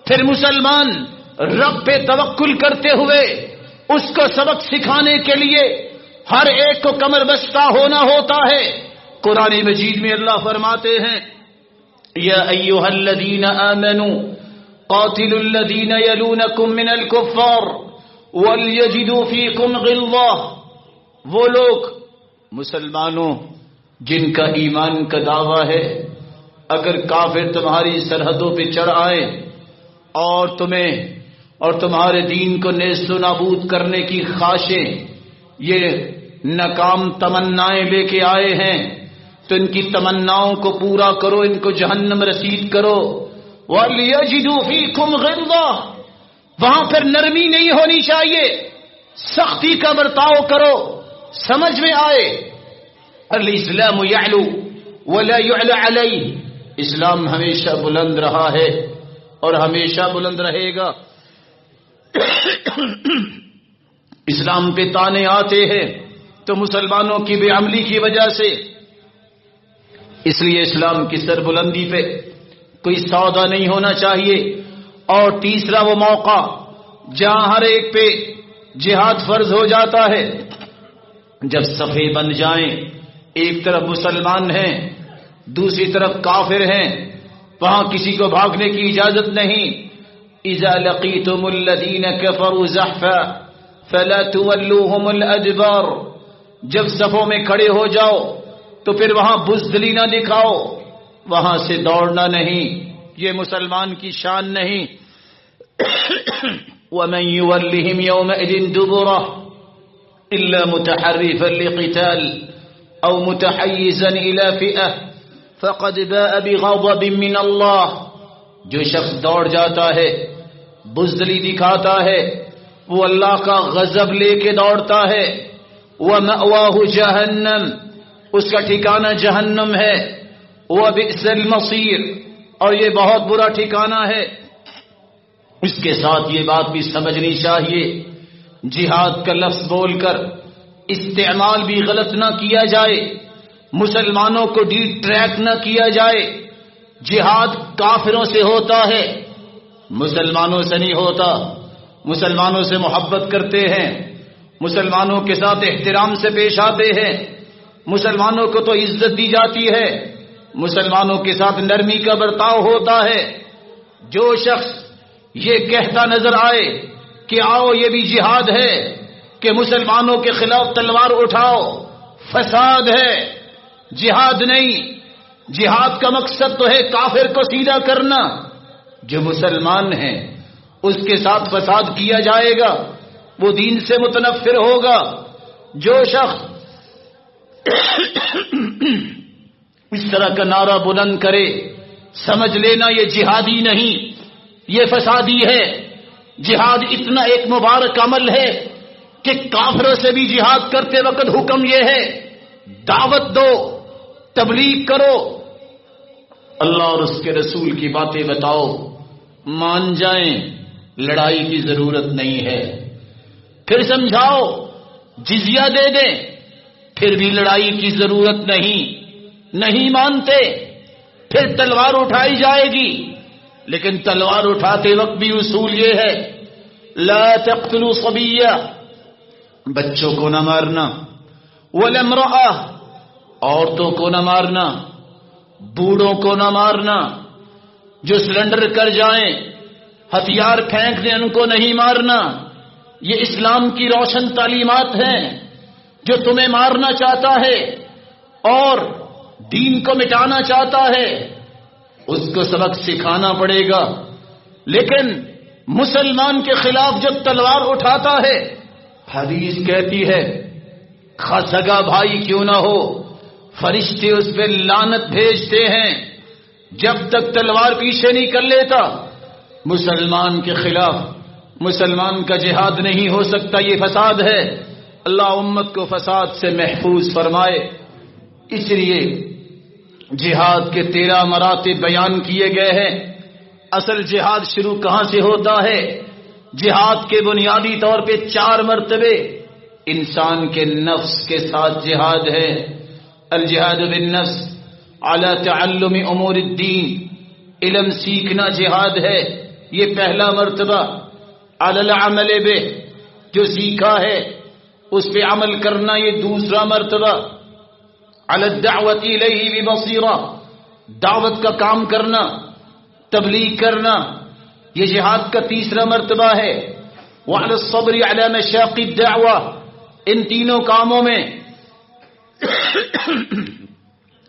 پھر مسلمان رب پہ توکل کرتے ہوئے اس کو سبق سکھانے کے لیے ہر ایک کو کمر بستہ ہونا ہوتا ہے۔ قرآن مجید میں اللہ فرماتے ہیں یا ایھا الذین آمنوا قاتلوا الذین یلونکم من الکفار ولیجدوا فیکم غلظہ، وہ لوگ مسلمانوں جن کا ایمان کا دعویٰ ہے، اگر کافر تمہاری سرحدوں پہ چڑھ آئے اور تمہیں اور تمہارے دین کو نیست و نابود کرنے کی خواہشیں، یہ ناکام تمنائیں لے کے آئے ہیں، تو ان کی تمناؤں کو پورا کرو، ان کو جہنم رسید کرو۔ وَلْيَجِدُوا فِيكُمْ غِلظَةً، وہاں پھر نرمی نہیں ہونی چاہیے، سختی کا برتاؤ کرو۔ سمجھ میں آئے الاسلام یعلو ولا یعلى علیہ، اسلام ہمیشہ بلند رہا ہے اور ہمیشہ بلند رہے گا۔ اسلام پہ تانے آتے ہیں تو مسلمانوں کی بے عملی کی وجہ سے، اس لیے اسلام کی سربلندی پہ کوئی سودا نہیں ہونا چاہیے۔ اور تیسرا وہ موقع جہاں ہر ایک پہ جہاد فرض ہو جاتا ہے، جب صفیں بن جائیں، ایک طرف مسلمان ہیں دوسری طرف کافر ہیں، وہاں کسی کو بھاگنے کی اجازت نہیں۔ اذا لقیتم الذین کفروا زحفا فلا تولوهم الادبار، جب صفوں میں کھڑے ہو جاؤ تو پھر وہاں بزدلی نہ دکھاؤ، وہاں سے دوڑنا نہیں، یہ مسلمان کی شان نہیں۔ ومن یولہم یومئذ دبرہ الا متحرفا لقتال او متحیزا الى فئہ فقد باء بغضب من اللہ، جو شخص دوڑ جاتا ہے، بزدلی دکھاتا ہے، وہ اللہ کا غضب لے کے دوڑتا ہے۔ ومأواہ جہنم، اس کا ٹھکانہ جہنم ہے، وبئس المصیر، اور یہ بہت برا ٹھکانہ ہے۔ اس کے ساتھ یہ بات بھی سمجھنی چاہیے، جہاد کا لفظ بول کر استعمال بھی غلط نہ کیا جائے، مسلمانوں کو ڈی ٹریک نہ کیا جائے۔ جہاد کافروں سے ہوتا ہے، مسلمانوں سے نہیں ہوتا۔ مسلمانوں سے محبت کرتے ہیں، مسلمانوں کے ساتھ احترام سے پیش آتے ہیں، مسلمانوں کو تو عزت دی جاتی ہے، مسلمانوں کے ساتھ نرمی کا برتاؤ ہوتا ہے۔ جو شخص یہ کہتا نظر آئے کہ آؤ یہ بھی جہاد ہے کہ مسلمانوں کے خلاف تلوار اٹھاؤ، فساد ہے، جہاد نہیں۔ جہاد کا مقصد تو ہے کافر کو سیدھا کرنا۔ جو مسلمان ہیں اس کے ساتھ فساد کیا جائے گا وہ دین سے متنفر ہوگا۔ جو شخص اس طرح کا نعرہ بلند کرے سمجھ لینا یہ جہادی نہیں، یہ فسادی ہے۔ جہاد اتنا ایک مبارک عمل ہے کہ کافروں سے بھی جہاد کرتے وقت حکم یہ ہے دعوت دو، تبلیغ کرو، اللہ اور اس کے رسول کی باتیں بتاؤ، مان جائیں، لڑائی کی ضرورت نہیں ہے۔ پھر سمجھاؤ، جزیہ دے دیں، پھر بھی لڑائی کی ضرورت نہیں مانتے، پھر تلوار اٹھائی جائے گی۔ لیکن تلوار اٹھاتے وقت بھی اصول یہ ہے لا تقتلوا صبیہ، بچوں کو نہ مارنا، ولا امرأہ، عورتوں کو نہ مارنا، بوڑھوں کو نہ مارنا، جو سرنڈر کر جائیں، ہتھیار پھینک دیں، ان کو نہیں مارنا۔ یہ اسلام کی روشن تعلیمات ہیں۔ جو تمہیں مارنا چاہتا ہے اور دین کو مٹانا چاہتا ہے اس کو سبق سکھانا پڑے گا۔ لیکن مسلمان کے خلاف جب تلوار اٹھاتا ہے، حدیث کہتی ہے سگا بھائی کیوں نہ ہو فرشتے اس پہ لعنت بھیجتے ہیں جب تک تلوار پیچھے نہیں کر لیتا۔ مسلمان کے خلاف مسلمان کا جہاد نہیں ہو سکتا، یہ فساد ہے۔ اللہ امت کو فساد سے محفوظ فرمائے۔ اس لیے جہاد کے 13 مراتب بیان کیے گئے ہیں۔ اصل جہاد شروع کہاں سے ہوتا ہے؟ جہاد کے بنیادی طور پہ 4 مرتبے انسان کے نفس کے ساتھ جہاد ہے۔ الجہاد بالنفس علی تعلم امور الدین، علم سیکھنا جہاد ہے، یہ پہلا مرتبہ۔ علی العمل بہ، جو سیکھا ہے اس پہ عمل کرنا، یہ دوسرا مرتبہ۔ علی الدعوۃ الیہ ببصیرہ، دعوت کا کام کرنا، تبلیغ کرنا، یہ جہاد کا تیسرا مرتبہ ہے۔ وعلی الصبر علی مشاق الدعوہ، ان تینوں کاموں میں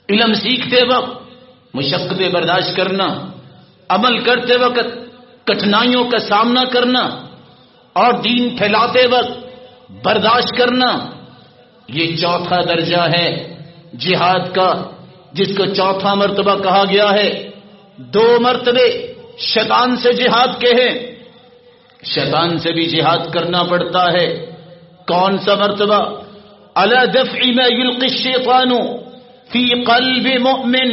علم سیکھتے وقت مشقتیں برداشت کرنا، عمل کرتے وقت کٹھنائیوں کا سامنا کرنا، اور دین پھیلاتے وقت برداشت کرنا، یہ چوتھا درجہ ہے جہاد کا، جس کو چوتھا مرتبہ کہا گیا ہے۔ 2 مرتبے شیطان سے جہاد کے ہیں، شیطان سے بھی جہاد کرنا پڑتا ہے۔ کون سا مرتبہ؟ علی دفع ما یلقی الشیطان فی قلب مؤمن،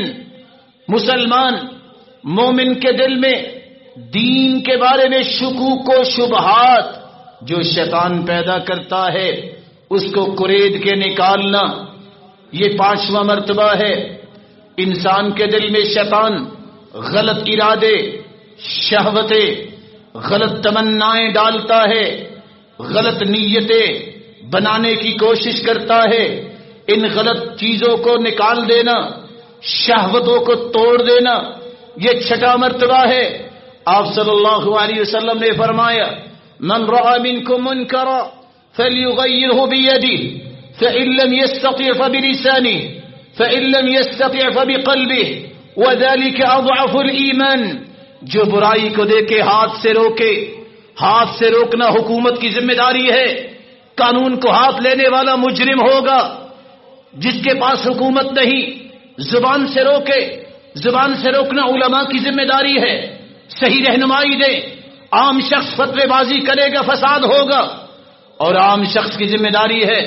مسلمان مومن کے دل میں دین کے بارے میں شکوک و شبہات جو شیطان پیدا کرتا ہے اس کو کرید کے نکالنا، یہ 5واں مرتبہ ہے۔ انسان کے دل میں شیطان غلط ارادے، شہوتیں، غلط تمنائیں ڈالتا ہے، غلط نیتیں بنانے کی کوشش کرتا ہے۔ ان غلط چیزوں کو نکال دینا، شہوتوں کو توڑ دینا، یہ 6واں مرتبہ ہے۔ آپ صلی اللہ علیہ وسلم نے فرمایا من رأى منكم منكرا فليغيره بيده فإن لم يستطع فبلسانه فإن لم يستطع فبقلبه وذلك أضعف الإيمان، جو برائی کو دیکھے ہاتھ سے روکے۔ ہاتھ سے روکنا حکومت کی ذمہ داری ہے۔ قانون کو ہاتھ لینے والا مجرم ہوگا۔ جس کے پاس حکومت نہیں زبان سے روکے، زبان سے روکنا علماء کی ذمہ داری ہے، صحیح رہنمائی دے۔ عام شخص فتوی بازی کرے گا فساد ہوگا، اور عام شخص کی ذمہ داری ہے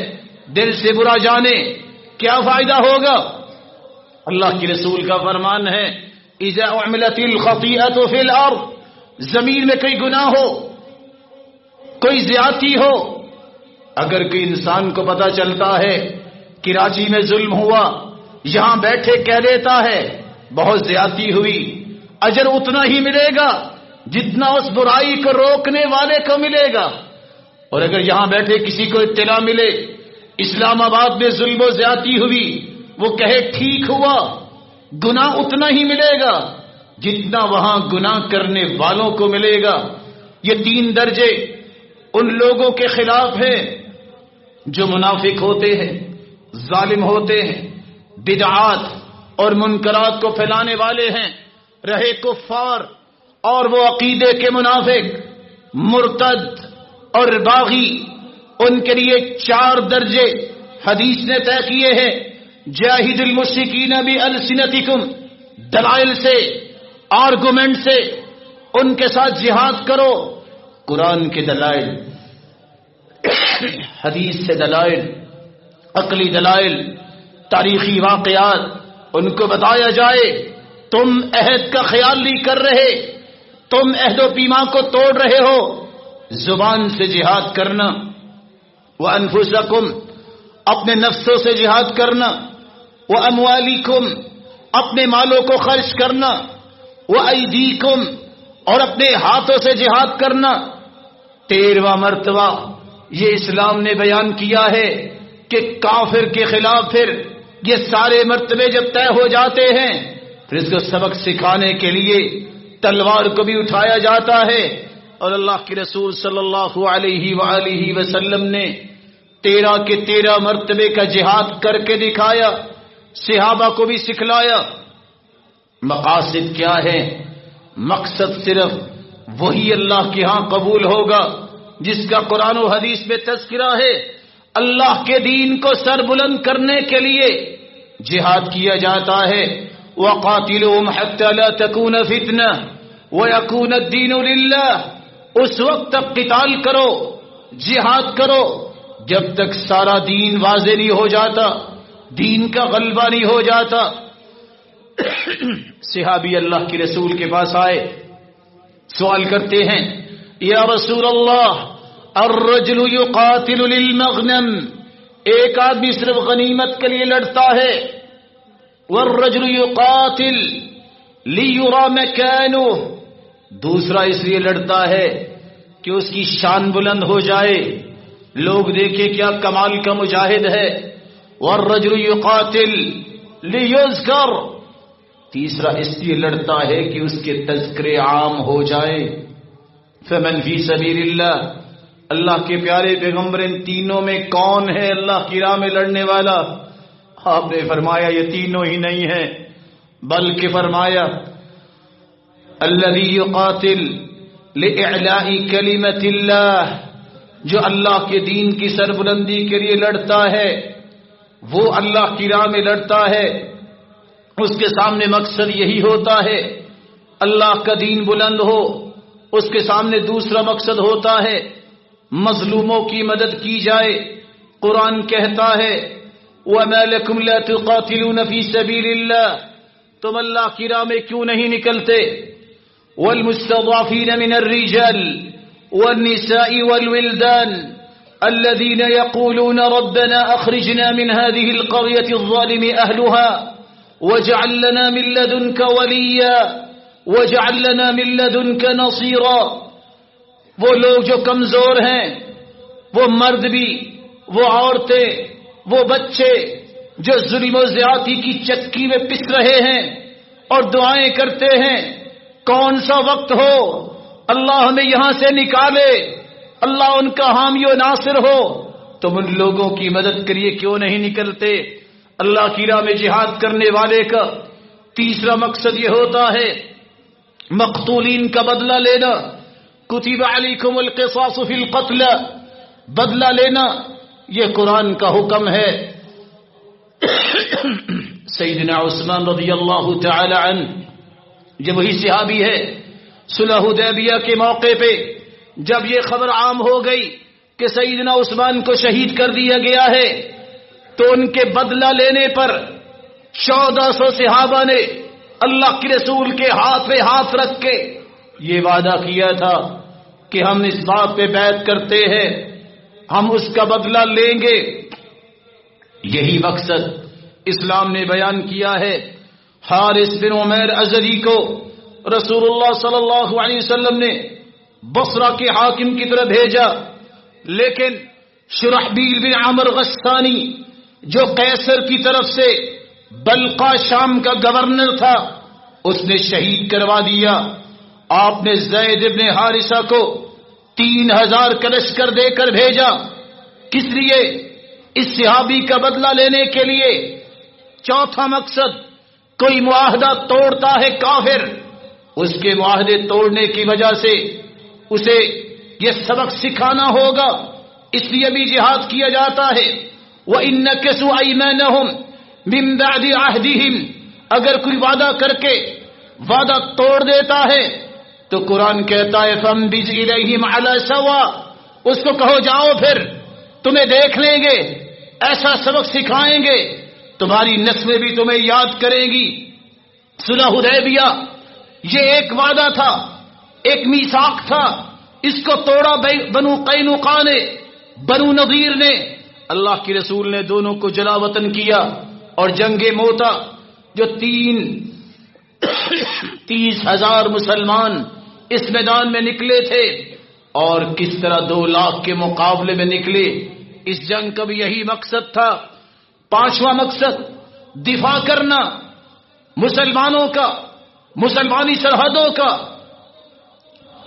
دل سے برا جانے، کیا فائدہ ہوگا؟ اللہ کے رسول کا فرمان ہے اذا عملت الخطیئۃ فی الارض، زمین میں کوئی گناہ ہو، کوئی زیادتی ہو، اگر کوئی انسان کو پتا چلتا ہے کراچی میں ظلم ہوا، یہاں بیٹھے کہہ دیتا ہے بہت زیادتی ہوئی، اجر اتنا ہی ملے گا جتنا اس برائی کو روکنے والے کو ملے گا۔ اور اگر یہاں بیٹھے کسی کو اطلاع ملے اسلام آباد میں ظلم و زیادتی ہوئی، وہ کہے ٹھیک ہوا، گناہ اتنا ہی ملے گا جتنا وہاں گناہ کرنے والوں کو ملے گا۔ یہ 3 درجے ان لوگوں کے خلاف ہیں جو منافق ہوتے ہیں، ظالم ہوتے ہیں، بدعات اور منکرات کو پھیلانے والے ہیں، رہے کفار اور وہ عقیدے کے منافق، مرتد اور باغی، ان کے لیے 4 درجے حدیث نے طے کیے ہیں۔ جاہد المشرکین بألسنتکم، دلائل سے، آرگومنٹ سے ان کے ساتھ جہاد کرو، قرآن کے دلائل، حدیث سے دلائل، عقلی دلائل، تاریخی واقعات، ان کو بتایا جائے تم عہد کا خیال نہیں کر رہے، تم عہد و پیمان کو توڑ رہے ہو۔ زبان سے جہاد کرنا، وَأَنفُسَكُمْ، اپنے نفسوں سے جہاد کرنا، وَأَمْوَالِكُمْ، اپنے مالوں کو خرچ کرنا، وَأَيْدِيكُمْ، اور اپنے ہاتھوں سے جہاد کرنا۔ 13واں مرتبہ یہ اسلام نے بیان کیا ہے کہ کافر کے خلاف پھر یہ سارے مرتبے جب طے ہو جاتے ہیں پھر اس کو سبق سکھانے کے لیے تلوار کو بھی اٹھایا جاتا ہے۔ اور اللہ کے رسول صلی اللہ علیہ وآلہ وسلم نے 13 کے 13 مرتبے کا جہاد کر کے دکھایا، صحابہ کو بھی سکھلایا۔ مقاصد کیا ہے؟ مقصد صرف وہی اللہ کے ہاں قبول ہوگا جس کا قرآن و حدیث میں تذکرہ ہے۔ اللہ کے دین کو سر بلند کرنے کے لیے جہاد کیا جاتا ہے۔ وَقَاتِلُهُمْ حَتَّى لَا تَكُونَ فِتْنَةٌ وَيَكُونَ الدِّينُ لِلَّهِ، اس وقت تک قتال کرو، جہاد کرو جب تک سارا دین واضح نہیں ہو جاتا، دین کا غلبہ نہیں ہو جاتا۔ صحابی اللہ کے رسول کے پاس آئے، سوال کرتے ہیں یا رسول اللہ الرجل یقاتل للمغنم، ایک آدمی صرف غنیمت کے لیے لڑتا ہے، والرجل یقاتل لیرى مکانہ، دوسرا اس لیے لڑتا ہے کہ اس کی شان بلند ہو جائے، لوگ دیکھیں کیا کمال کا مجاہد ہے۔ والرجل یقاتل لیذکر، تیسرا اس لیے لڑتا ہے کہ اس کے تذکرے عام ہو جائے۔ فمن فی سبیل اللہ، اللہ کے پیارے پیغمبر ان تینوں میں کون ہے اللہ کی راہ میں لڑنے والا؟ آپ نے فرمایا یہ تینوں ہی نہیں ہیں، بلکہ فرمایا الذی یقاتل لإعلاء کلمۃ اللہ، جو اللہ کے دین کی سربلندی کے لیے لڑتا ہے، وہ اللہ کی راہ میں لڑتا ہے، اس کے سامنے مقصد یہی ہوتا ہے اللہ کا دین بلند ہو، اس کے سامنے دوسرا مقصد ہوتا ہے مظلوموں کی مدد کی جائے۔ قرآن کہتا ہے وَمَا لَكُمْ لَا تُقَاتِلُونَ فِي سَبِيلِ اللَّهِ، تم اللہ کی راہ میں کیوں نہیں نکلتے؟ وَالْمُسْتَضْعَفِينَ مِنَ الرِّجَالِ وَالنِّسَاءِ وَالْوِلْدَانِ الَّذِينَ يَقُولُونَ رَبَّنَا أَخْرِجْنَا مِنْ هَذِهِ الْقَرْيَةِ الظَّالِمِ أَهْلُهَا وَاجْعَل لَّنَا مِن لَّدُنكَ وَلِيًّا وَاجْعَل لَّنَا مِن لَّدُنكَ نَصِيرًا، وہ لوگ جو کمزور ہیں، وہ مرد بھی، وہ عورتیں، وہ بچے جو ظلم و زیادتی کی چکی میں پس رہے ہیں اور دعائیں کرتے ہیں کون سا وقت ہو اللہ ہمیں یہاں سے نکالے، اللہ ان کا حامی و ناصر ہو، تم ان لوگوں کی مدد کریے کیوں نہیں نکلتے؟ اللہ کی راہ میں جہاد کرنے والے کا تیسرا مقصد یہ ہوتا ہے مقتولین کا بدلہ لینا۔ کتب علیکم القصاص فی القتل، بدلہ لینا یہ قرآن کا حکم ہے۔ سیدنا عثمان رضی اللہ تعالی عنہ جب وہی صحابی ہے، صلح حدیبیہ کے موقع پہ جب یہ خبر عام ہو گئی کہ سیدنا عثمان کو شہید کر دیا گیا ہے تو ان کے بدلہ لینے پر 1400 صحابہ نے اللہ کے رسول کے ہاتھ پہ ہاتھ رکھ کے یہ وعدہ کیا تھا کہ ہم اس بات پہ بیعت کرتے ہیں ہم اس کا بدلہ لیں گے. یہی مقصد اسلام نے بیان کیا ہے. حارث بن عمیر ازدی کو رسول اللہ صلی اللہ علیہ وسلم نے بصرہ کے حاکم کی طرف بھیجا، لیکن شرحبیل بن عمر غسانی جو قیصر کی طرف سے بلقا شام کا گورنر تھا اس نے شہید کروا دیا. آپ نے زید بن حارثہ کو 3000 کا لشکر دے کر بھیجا. کس لیے؟ اس صحابی کا بدلہ لینے کے لیے. چوتھا مقصد، کوئی معاہدہ توڑتا ہے کافر، اس کے معاہدے توڑنے کی وجہ سے اسے یہ سبق سکھانا ہوگا، اس لیے بھی جہاد کیا جاتا ہے. وَإِنَّ نَكَثُوا أَيْمَانَهُمْ مِن بَعْدِ عَهْدِهِمْ، اگر کوئی وعدہ کر کے وعدہ توڑ دیتا ہے تو قرآن کہتا ہے فَانبِذْ إِلَيْهِمْ عَلَى سَوَاءٍ، اس کو کہو جاؤ پھر تمہیں دیکھ لیں گے، ایسا سبق سکھائیں گے تمہاری نسلیں بھی تمہیں یاد کریں گی. صلح حدیبیہ یہ ایک وعدہ تھا، ایک میثاق تھا، اس کو توڑا بنو قینقاع نے، بنو نضیر نے. اللہ کے رسول نے دونوں کو جلا وطن کیا اور جنگ موتا جو 30,000 مسلمان اس میدان میں نکلے تھے اور کس طرح 2 لاکھ کے مقابلے میں نکلے. اس جنگ کا بھی یہی مقصد تھا. 5واں مقصد دفاع کرنا مسلمانوں کا، مسلمانی سرحدوں کا،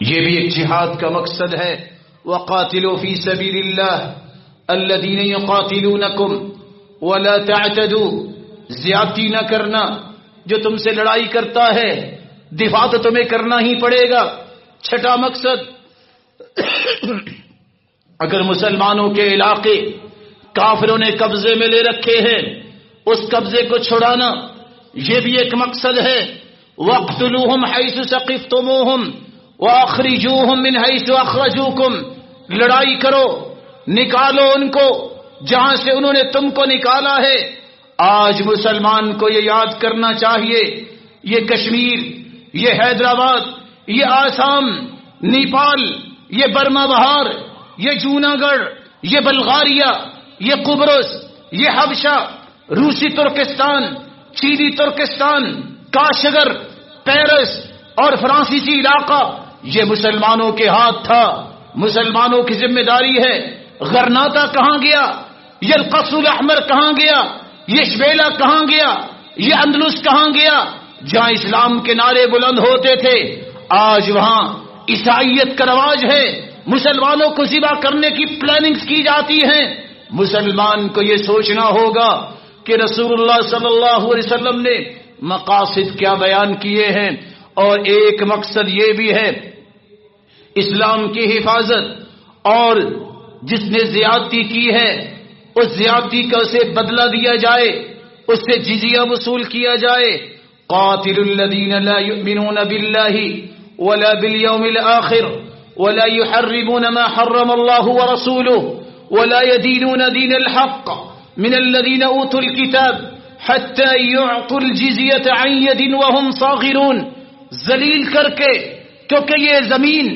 یہ بھی ایک جہاد کا مقصد ہے. وَقَاتِلُوا فِي سَبِيلِ اللَّهِ الَّذِينَ يُقَاتِلُونَكُمْ وَلَا تَعْتَدُوا، زیادتی نہ کرنا، جو تم سے لڑائی کرتا ہے دفاع تو تمہیں کرنا ہی پڑے گا. 6واں مقصد، اگر مسلمانوں کے علاقے کافروں نے قبضے میں لے رکھے ہیں اس قبضے کو چھڑانا، یہ بھی ایک مقصد ہے. وَاقْتُلُوهُمْ حَيْثُ ثَقِفْتُمُوهُمْ وَأَخْرِجُوهُمْ مِنْ حَيْثُ أَخْرَجُوكُمْ، لڑائی کرو، نکالو ان کو جہاں سے انہوں نے تم کو نکالا ہے. آج مسلمان کو یہ یاد کرنا چاہیے، یہ کشمیر، یہ حیدرآباد، یہ آسام، نیپال، یہ برما بہار، یہ جوناگڑھ، یہ بلغاریہ، یہ قبرص، یہ حبشہ، روسی ترکستان، چینی ترکستان، کاشگر، پیرس اور فرانسیسی علاقہ، یہ مسلمانوں کے ہاتھ تھا، مسلمانوں کی ذمہ داری ہے. غرناطہ کہاں گیا؟ یہ القصر الاحمر کہاں گیا؟ یہ شبیلہ کہاں گیا؟ یہ اندلس کہاں گیا؟ جہاں اسلام کے نعرے بلند ہوتے تھے آج وہاں عیسائیت کا رواج ہے، مسلمانوں کو ذبح کرنے کی پلاننگز کی جاتی ہیں. مسلمان کو یہ سوچنا ہوگا کہ رسول اللہ صلی اللہ علیہ وسلم نے مقاصد کیا بیان کیے ہیں، اور ایک مقصد یہ بھی ہے اسلام کی حفاظت، اور جس نے زیادتی کی ہے اس زیادتی کا اسے بدلہ دیا جائے، اس سے جزیہ وصول کیا جائے. قاتل الذین لا یؤمنون باللہ ولا بالیوم الآخر ولا يحرمون ما حرم الله ورسوله ولا يدينون دين الحق من الذين اوتوا الكتاب حتى يعطوا الجزية عن يد وهم صاغرون. ذلیل کر کے، کیونکہ یہ زمین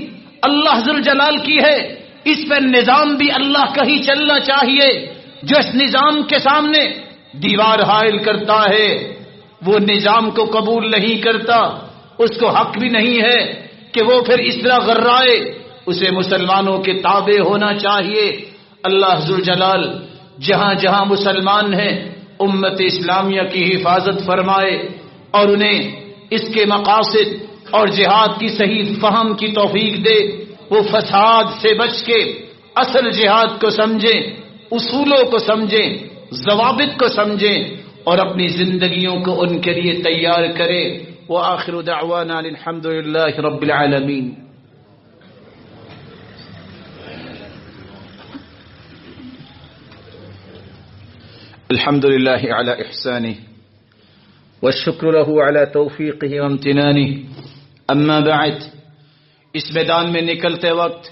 اللہ ذوالجلال کی ہے، اس پر نظام بھی اللہ کا ہی چلنا چاہیے. جو اس نظام کے سامنے دیوار حائل کرتا ہے وہ نظام کو قبول نہیں کرتا، اس کو حق بھی نہیں ہے کہ وہ پھر اس طرح غرائے. اسے مسلمانوں کے تابع ہونا چاہیے. اللہ ذوالجلال جہاں جہاں مسلمان ہیں امت اسلامیہ کی حفاظت فرمائے اور انہیں اس کے مقاصد اور جہاد کی صحیح فہم کی توفیق دے. وہ فساد سے بچ کے اصل جہاد کو سمجھیں، اصولوں کو سمجھیں، ضوابط کو سمجھیں اور اپنی زندگیوں کو ان کے لیے تیار کریں. وآخر دعوانا الحمد للہ رب العالمین. الحمد للہ علی احسانہ والشکر له علی توفیقہ وامتنانہ. اما بعد، اس میدان میں نکلتے وقت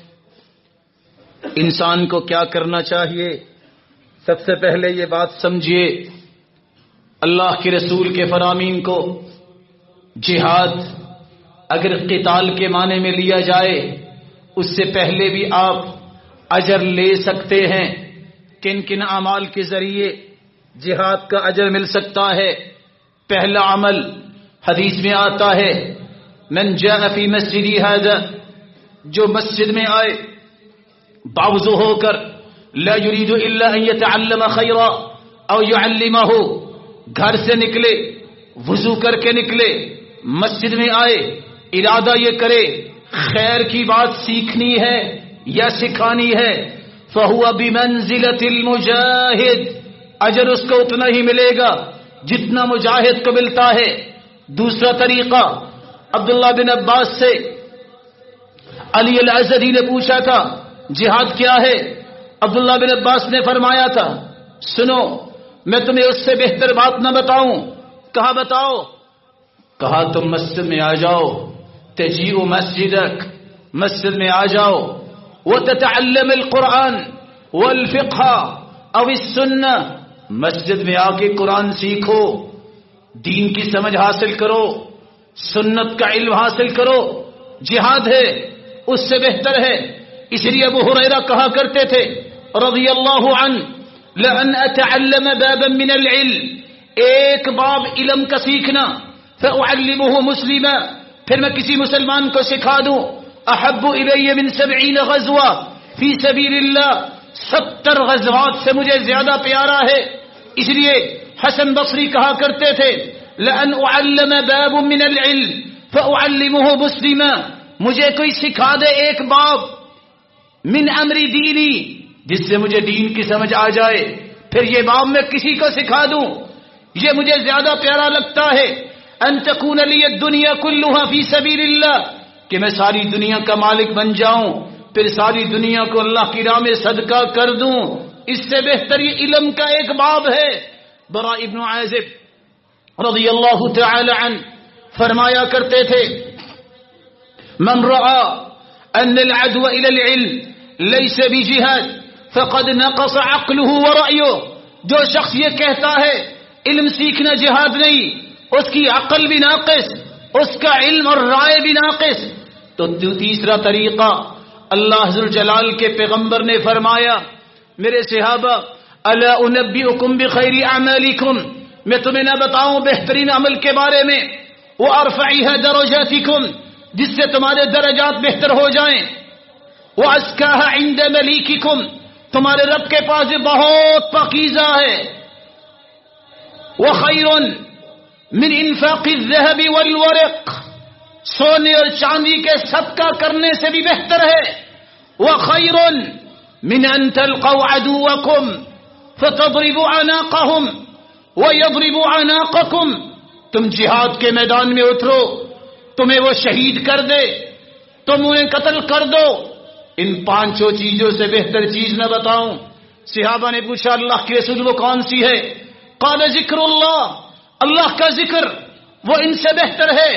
انسان کو کیا کرنا چاہیے؟ سب سے پہلے یہ بات سمجھیے، اللہ کے رسول کے فرامین کو جہاد اگر قتال کے معنی میں لیا جائے، اس سے پہلے بھی آپ اجر لے سکتے ہیں۔ کن کن اعمال کے ذریعے جہاد کا اجر مل سکتا ہے؟ پہلا عمل حدیث میں آتا ہے، من جاء فی مسجدی ھذا، جو مسجد میں آئے باوضو ہو کر، لا یرید الا ان یتعلم خیرا او یعلمہ، گھر سے نکلے وضو کر کے نکلے، مسجد میں آئے ارادہ یہ کرے خیر کی بات سیکھنی ہے یا سکھانی ہے، فَهُوَ بِمَنزِلَةِ الْمُجَاهِدِ، اجر اس کو اتنا ہی ملے گا جتنا مجاہد کو ملتا ہے۔ دوسرا طریقہ، عبداللہ بن عباس سے علی الازدی نے پوچھا تھا جہاد کیا ہے؟ عبداللہ بن عباس نے فرمایا تھا، سنو میں تمہیں اس سے بہتر بات نہ بتاؤں؟ کہا بتاؤ؟ کہا تم مسجد میں آ جاؤ، تجیء مسجدک، مسجد میں آ جاؤ، وتتعلم القرآن والفقہ او السنہ، مسجد میں آ کے قرآن سیکھو، دین کی سمجھ حاصل کرو، سنت کا علم حاصل کرو، جہاد ہے اس سے بہتر ہے۔ اس لیے ابو ہریرہ کہا کرتے تھے رضی اللہ عنہ، لأن اتعلم بابا من العلم، ایک باب علم کا سیکھنا، فاعلمه مسلما، پھر میں کسی مسلمان کو سکھا دوں، احب الی من 70 غزوہ فی سبیل اللہ، 70 غزوات سے مجھے زیادہ پیارا ہے۔ اس لیے حسن بصری کہا کرتے تھے، لأن اعلم باب من العلم فاعلمه مسلما، مجھے کوئی سکھا دے ایک باب من امر دینی، جس سے مجھے دین کی سمجھ آ جائے، پھر یہ باب میں کسی کو سکھا دوں، یہ مجھے زیادہ پیارا لگتا ہے۔ ان تکون لی الدنیا کلها فی سبیل اللہ، کہ میں ساری دنیا کا مالک بن جاؤں، پھر ساری دنیا کو اللہ کی راہ میں صدقہ کر دوں، اس سے بہتر یہ علم کا ایک باب ہے۔ براء ابن عازب رضی اللہ تعالی عنہ فرمایا کرتے تھے، من رأى ان العدو الى العلم ليس بجهاد فقد نقص عقله ورأيه، جو شخص یہ کہتا ہے علم سیکھنا جہاد نہیں، اس کی عقل بھی ناقص، اس کا علم اور رائے بھی ناقص۔ تو تیسرا طریقہ، اللہ ذوالجلال کے پیغمبر نے فرمایا، میرے صحابہ الا انبئکم بخیر اعمالکم، میں تمہیں نہ بتاؤں بہترین عمل کے بارے میں، وارفعها درجاتکم، جس سے تمہارے درجات بہتر ہو جائیں، وازکاها عند ملیککم، تمہارے رب کے پاس بہت پاکیزہ ہے، وخیر من انفاق الذهب والورق، سونے اور چاندی کے صدقہ کرنے سے بھی بہتر ہے، وخیر من ان تلقوا عدوکم فتضربوا اعناقهم ويضربوا اعناقكم، تم جہاد کے میدان میں اترو، تمہیں وہ شہید کر دے، تم انہیں قتل کر دو، ان 5 چیزوں سے بہتر چیز نہ بتاؤں؟ صحابہ نے پوچھا اللہ کے رسول وہ کون سی ہے؟ قال ذکر اللہ، اللہ کا ذکر وہ ان سے بہتر ہے۔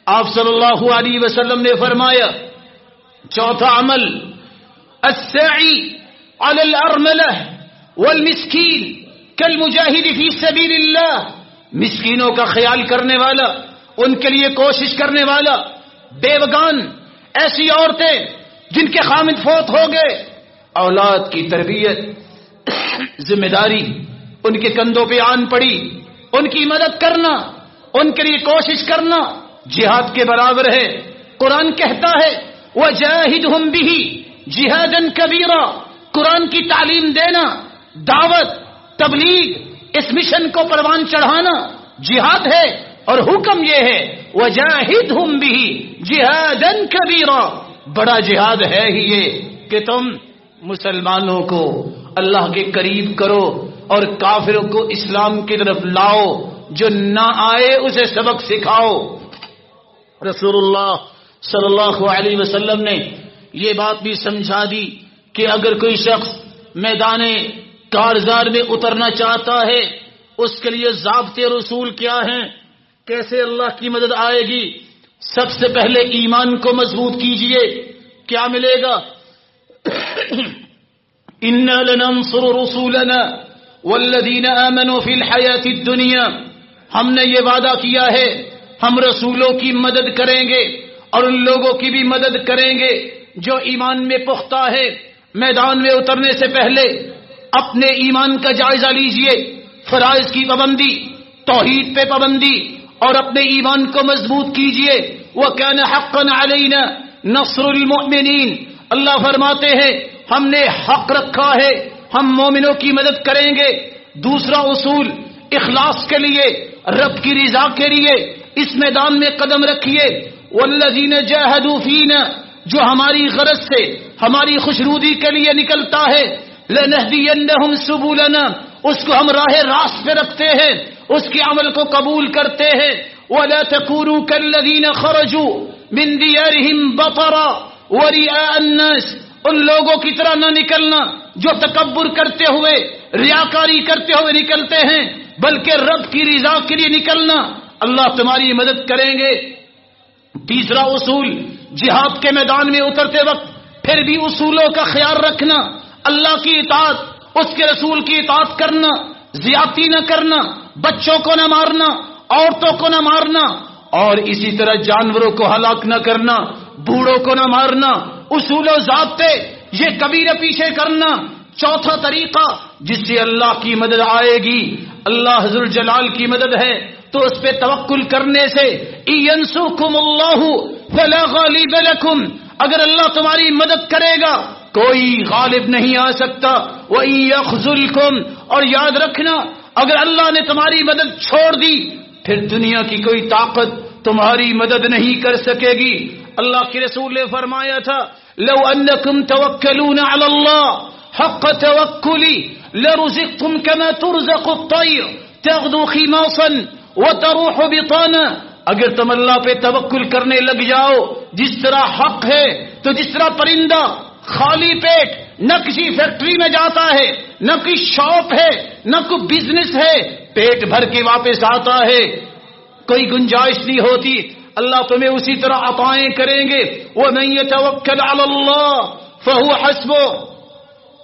آپ صلی اللہ علیہ وسلم نے فرمایا، چوتھا عمل، السعی علی الارملہ والمسکین کالمجاہد فی سبیل اللہ، مسکینوں کا خیال کرنے والا، ان کے لیے کوشش کرنے والا، بیوگان، ایسی عورتیں جن کے خامد فوت ہو گئے، اولاد کی تربیت ذمہ داری ان کے کندھوں پہ آن پڑی، ان کی مدد کرنا، ان کے لیے کوشش کرنا جہاد کے برابر ہے۔ قرآن کہتا ہے وَجَاهِدْهُمْ بِهِ جِهَادًا كَبِيرًا، قرآن کی تعلیم دینا، دعوت، تبلیغ، اس مشن کو پروان چڑھانا جہاد ہے، اور حکم یہ ہے وَجَاهِدْهُمْ بِهِ جِهَادًا كَبِيرًا، بڑا جہاد ہے ہی یہ کہ تم مسلمانوں کو اللہ کے قریب کرو اور کافروں کو اسلام کی طرف لاؤ، جو نہ آئے اسے سبق سکھاؤ۔ رسول اللہ صلی اللہ علیہ وسلم نے یہ بات بھی سمجھا دی کہ اگر کوئی شخص میدان کارزار میں اترنا چاہتا ہے، اس کے لیے ضابطے رسول کیا ہیں، کیسے اللہ کی مدد آئے گی؟ سب سے پہلے ایمان کو مضبوط کیجئے، کیا ملے گا؟ اِنَّا لَنَنصُرُ رُسُولَنَا والذین آمنوا فی الحیات الدنیا، ہم نے یہ وعدہ کیا ہے ہم رسولوں کی مدد کریں گے اور ان لوگوں کی بھی مدد کریں گے جو ایمان میں پختہ ہے۔ میدان میں اترنے سے پہلے اپنے ایمان کا جائزہ لیجئے، فرائض کی پابندی، توحید پہ پابندی اور اپنے ایمان کو مضبوط کیجئے۔ وَكَانَ حَقًّا عَلَيْنَا نَصْرُ الْمُؤْمِنِينَ، اللہ فرماتے ہیں ہم نے حق رکھا ہے ہم مومنوں کی مدد کریں گے۔ دوسرا اصول، اخلاص کے لیے، رب کی رضا کے لیے اس میدان میں قدم رکھیے۔ والذین جاہدوا فینا، جو ہماری غرض سے ہماری خوشنودی کے لیے نکلتا ہے، لنہدینہم سبلنا، اس کو ہم راہ راست پہ رکھتے ہیں، اس کے عمل کو قبول کرتے ہیں۔ ولا تکونوا کالذین خرجوا من دیارہم بطرا ورئاء الناس، ان لوگوں کی طرح نہ نکلنا جو تکبر کرتے ہوئے، ریاکاری کرتے ہوئے نکلتے ہیں، بلکہ رب کی رضا کے لیے نکلنا، اللہ تمہاری مدد کریں گے۔ تیسرا اصول، جہاد کے میدان میں اترتے وقت پھر بھی اصولوں کا خیال رکھنا، اللہ کی اطاعت، اس کے رسول کی اطاعت کرنا، زیادتی نہ کرنا، بچوں کو نہ مارنا، عورتوں کو نہ مارنا، اور اسی طرح جانوروں کو ہلاک نہ کرنا، بوڑھوں کو نہ مارنا، اصول و ضابطے یہ کبھی نہ پیچھے کرنا۔ چوتھا طریقہ جس سے اللہ کی مدد آئے گی، اللہ ذوالجلال کی مدد ہے تو اس پہ توکل کرنے سے، اِنْصُرْكُمُ اللَّهُ فَلَا غَالِبَ لَكُمْ، اگر اللہ تمہاری مدد کرے گا کوئی غالب نہیں آ سکتا۔ وَإِنْ يَخْذُلْكُمْ، اور یاد رکھنا اگر اللہ نے تمہاری مدد چھوڑ دی پھر دنیا کی کوئی طاقت تمہاری مدد نہیں کر سکے گی۔ اللہ کے رسول نے فرمایا تھا لو انکم توکلون علی اللہ حق توکلی لرزقتم کما ترزق الطیر تغدو خماصا وتروح بطانا، اگر تم اللہ پہ توکل کرنے لگ جاؤ جس طرح حق ہے، تو جس طرح پرندہ خالی پیٹ نہ کسی فیکٹری میں جاتا ہے، نہ کوئی شاپ ہے، نہ کوئی بزنس ہے، پیٹ بھر کے واپس آتا ہے، کوئی گنجائش نہیں ہوتی، اللہ تمہیں اسی طرح عطائیں کریں گے۔ وَمَن يَتَوَكَّلْ عَلَى اللَّهِ فَهُوَ حَسْبُهُ،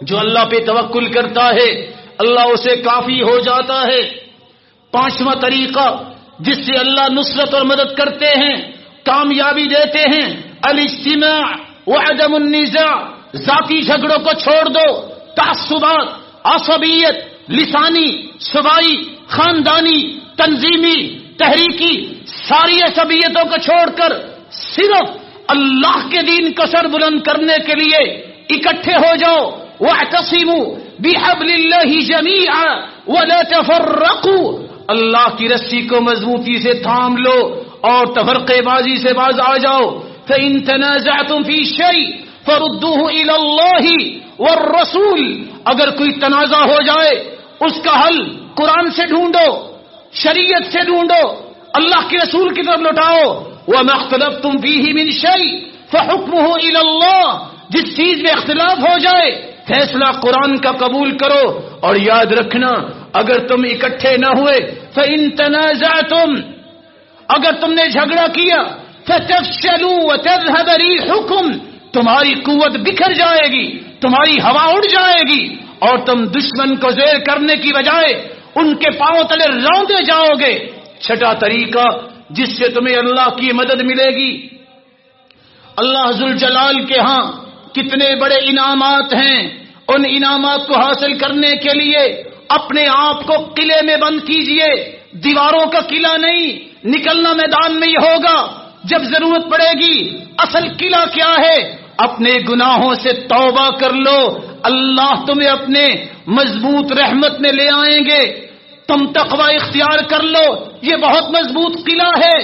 جو اللہ پہ توکل کرتا ہے اللہ اسے کافی ہو جاتا ہے۔ پانچواں طریقہ جس سے اللہ نصرت اور مدد کرتے ہیں، کامیابی دیتے ہیں، الاجتماع وعدم النزاع، ذاتی جھگڑوں کو چھوڑ دو، تعصبات، عصبیت، لسانی، صوبائی، خاندانی، تنظیمی، تحریکی، ساری عصبیتوں کو چھوڑ کر صرف اللہ کے دین کا سر بلند کرنے کے لیے اکٹھے ہو جاؤ۔ وَاعْتَصِمُوا بِحَبْلِ اللَّهِ جَمِيعًا وَلَا تَفَرَّقُوا، اللہ کی رسی کو مضبوطی سے تھام لو اور تفرقے بازی سے باز آ جاؤ۔ فَإِن تَنَازَعْتُمْ فِي شَيْءٍ فَرُدُّوهُ إِلَى اللَّهِ وَالرَّسُولِ، اگر کوئی تنازع ہو جائے اس کا حل قرآن سے ڈھونڈو، شریعت سے ڈھونڈو، اللہ کے رسول کی طرف لوٹاؤ۔ وَمَا اخْتَلَفْتُمْ فِيهِ مِنْ شَيْءٍ فَحُكْمُهُ إِلَى اللَّهِ، جس چیز میں اختلاف ہو جائے فیصلہ قرآن کا قبول کرو، اور یاد رکھنا اگر تم اکٹھے نہ ہوئے، فَإِن تَنَازَعْتُمْ، اگر تم نے جھگڑا کیا، فَتَفْشَلُوا وَتَذْهَبَ رِيحُكُمْ، تمہاری قوت بکھر جائے گی، تمہاری ہوا اڑ جائے گی، اور تم دشمن کو زیر کرنے کی بجائے ان کے پاؤں تلے روندے جاؤ گے۔ چھٹا طریقہ جس سے تمہیں اللہ کی مدد ملے گی، اللہ ذوالجلال کے ہاں کتنے بڑے انعامات ہیں، ان انعامات کو حاصل کرنے کے لیے اپنے آپ کو قلعے میں بند کیجئے، دیواروں کا قلعہ نہیں، نکلنا میدان میں ہی ہوگا جب ضرورت پڑے گی۔ اصل قلعہ کیا ہے؟ اپنے گناہوں سے توبہ کر لو، اللہ تمہیں اپنے مضبوط رحمت میں لے آئیں گے۔ تم تقوی اختیار کر لو، یہ بہت مضبوط قلعہ ہے،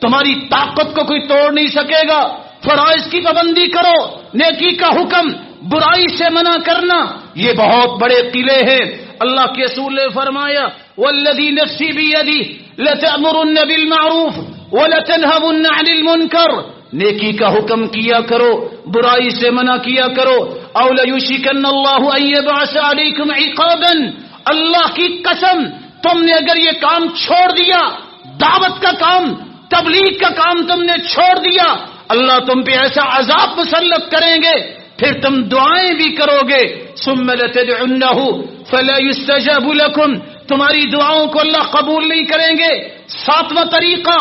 تمہاری طاقت کو کوئی توڑ نہیں سکے گا۔ فرائض کی پابندی کرو، نیکی کا حکم، برائی سے منع کرنا، یہ بہت بڑے قلعے ہیں۔ اللہ کے رسول نے فرمایا والذی نفسی بیدی لتأمرن بالمعروف ولتنہون عن المنکر، نیکی کا حکم کیا کرو، برائی سے منع کیا کرو۔ او لیوشکن اللہ ان یبعث علیکم عقابا، اللہ کی قسم تم نے اگر یہ کام چھوڑ دیا، دعوت کا کام، تبلیغ کا کام تم نے چھوڑ دیا، اللہ تم پہ ایسا عذاب مسلط کریں گے، پھر تم دعائیں بھی کرو گے۔ ثم لتدعنہ فلا يستجاب لكم، تمہاری دعاؤں کو اللہ قبول نہیں کریں گے۔ ساتواں طریقہ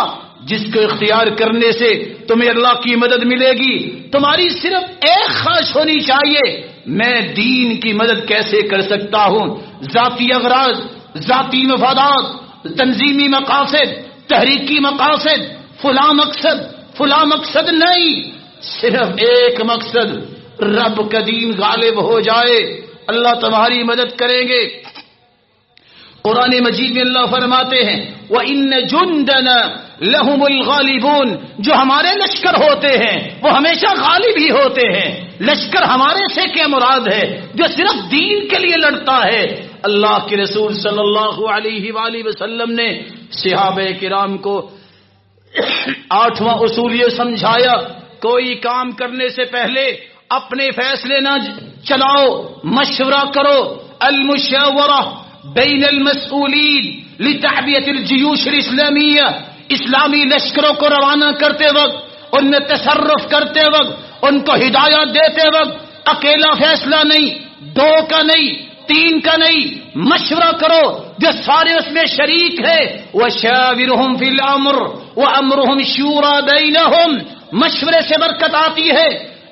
جس کو اختیار کرنے سے تمہیں اللہ کی مدد ملے گی، تمہاری صرف ایک خواہش ہونی چاہیے، میں دین کی مدد کیسے کر سکتا ہوں۔ ذاتی اغراض، ذاتی مفادات، تنظیمی مقاصد، تحریکی مقاصد، فلاں مقصد نہیں، صرف ایک مقصد، رب کا دین غالب ہو جائے، اللہ تمہاری مدد کریں گے۔ قرآن مجید میں اللہ فرماتے ہیں وَإِنَّ جُنْدَنَا لَهُمُ الْغَالِبُونَ، جو ہمارے لشکر ہوتے ہیں وہ ہمیشہ غالب ہی ہوتے ہیں۔ لشکر ہمارے سے کیا مراد ہے؟ جو صرف دین کے لیے لڑتا ہے۔ اللہ کے رسول صلی اللہ علیہ وآلہ وسلم نے صحابہ کرام کو 8واں اصول یہ سمجھایا، کوئی کام کرنے سے پہلے اپنے فیصلے نہ چلاؤ، مشورہ کرو۔ المشاورہ بین المسئولین لتعبیت الجیوش الاسلامیہ، اسلامی لشکروں کو روانہ کرتے وقت، ان میں تصرف کرتے وقت، ان کو ہدایات دیتے وقت اکیلا فیصلہ نہیں، 2 کا نہیں، 3 کا نہیں، مشورہ کرو، جو سارے اس میں شریک ہے۔ وشاورہم فی الامر وامرہم شورى بینہم، مشورے سے برکت آتی ہے،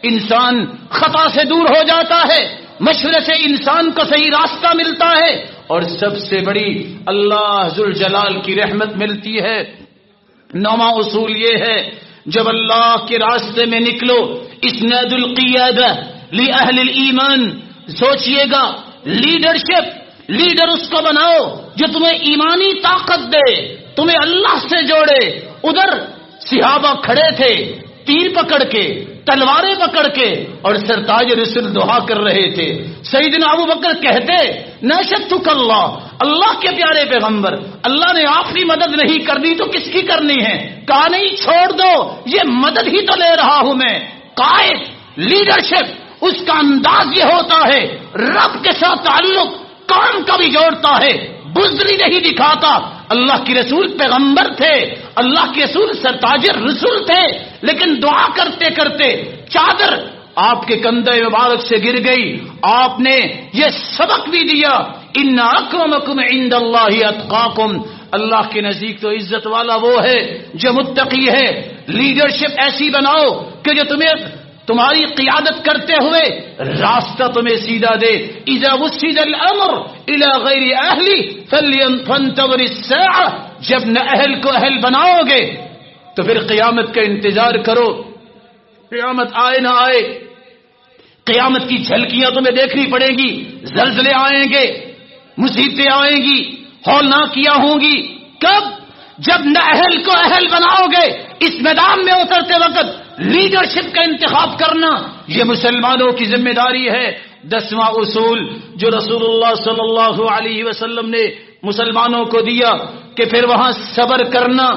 انسان خطا سے دور ہو جاتا ہے، مشورے سے انسان کو صحیح راستہ ملتا ہے، اور سب سے بڑی اللہ ذوالجلال کی رحمت ملتی ہے۔ 9واں اصول یہ ہے جب اللہ کے راستے میں نکلو، اسناد القیادہ لأہل الایمان، سوچئے گا لیڈر اس کو بناؤ جو تمہیں ایمانی طاقت دے، تمہیں اللہ سے جوڑے۔ ادھر صحابہ کھڑے تھے تیر پکڑ کے، تلواریں پکڑ کے، اور سرتاج رسول دعا کر رہے تھے۔ سیدنا ابو بکر کہتے نشدتک اللہ، اللہ کے پیارے پیغمبر، اللہ نے آپ کی مدد نہیں کرنی تو کس کی کرنی ہے؟ کہا نہیں، چھوڑ دو، یہ مدد ہی تو لے رہا ہوں میں۔ قائد، لیڈرشپ، اس کا انداز یہ ہوتا ہے رب کے ساتھ تعلق کام کا بھی جوڑتا ہے، بزدلی نہیں دکھاتا۔ اللہ کے رسول پیغمبر تھے، اللہ کے رسول سرتاج رسول تھے، لیکن دعا کرتے کرتے چادر آپ کے کندھے مبارک سے گر گئی۔ آپ نے یہ سبق بھی دیا، ان اکرمکم عند اللہ اتقاکم، اللہ کے نزدیک تو عزت والا وہ ہے جو متقی ہے۔ لیڈرشپ ایسی بناؤ کہ جو تمہاری قیادت کرتے ہوئے راستہ تمہیں سیدھا دے۔ اذا وسد الامر الى غیر اہلی فانتظر الساعہ، جب نہ اہل کو اہل بناؤ گے تو پھر قیامت کا انتظار کرو۔ قیامت آئے نہ آئے، قیامت کی جھلکیاں تمہیں دیکھنی پڑے گی، زلزلے آئیں گے، مصیبتیں آئیں گی، ہولناکیاں ہوں گی۔ کب؟ جب نہ اہل کو اہل بناؤ گے۔ اس میدان میں اترتے وقت لیڈرشپ کا انتخاب کرنا یہ مسلمانوں کی ذمہ داری ہے۔ 10واں اصول جو رسول اللہ صلی اللہ علیہ وسلم نے مسلمانوں کو دیا کہ پھر وہاں صبر کرنا،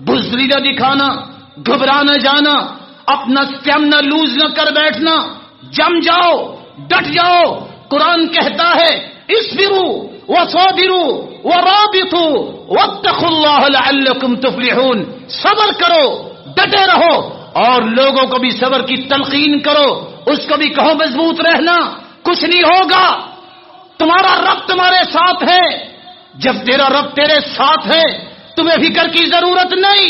بزدلی نہ دکھانا، گھبرا نہ جانا، اپنا اسٹیمنا لوز نہ کر بیٹھنا، جم جاؤ، ڈٹ جاؤ۔ قرآن کہتا ہے اصبروا وصابروا ورابطوا واتقوا اللہ لعلکم تفلحون، صبر کرو، ڈٹے رہو، اور لوگوں کو بھی صبر کی تلقین کرو، اس کو بھی کہو مضبوط رہنا، کچھ نہیں ہوگا، تمہارا رب تمہارے ساتھ ہے۔ جب تیرا رب تیرے ساتھ ہے تمہیں فکر کی ضرورت نہیں۔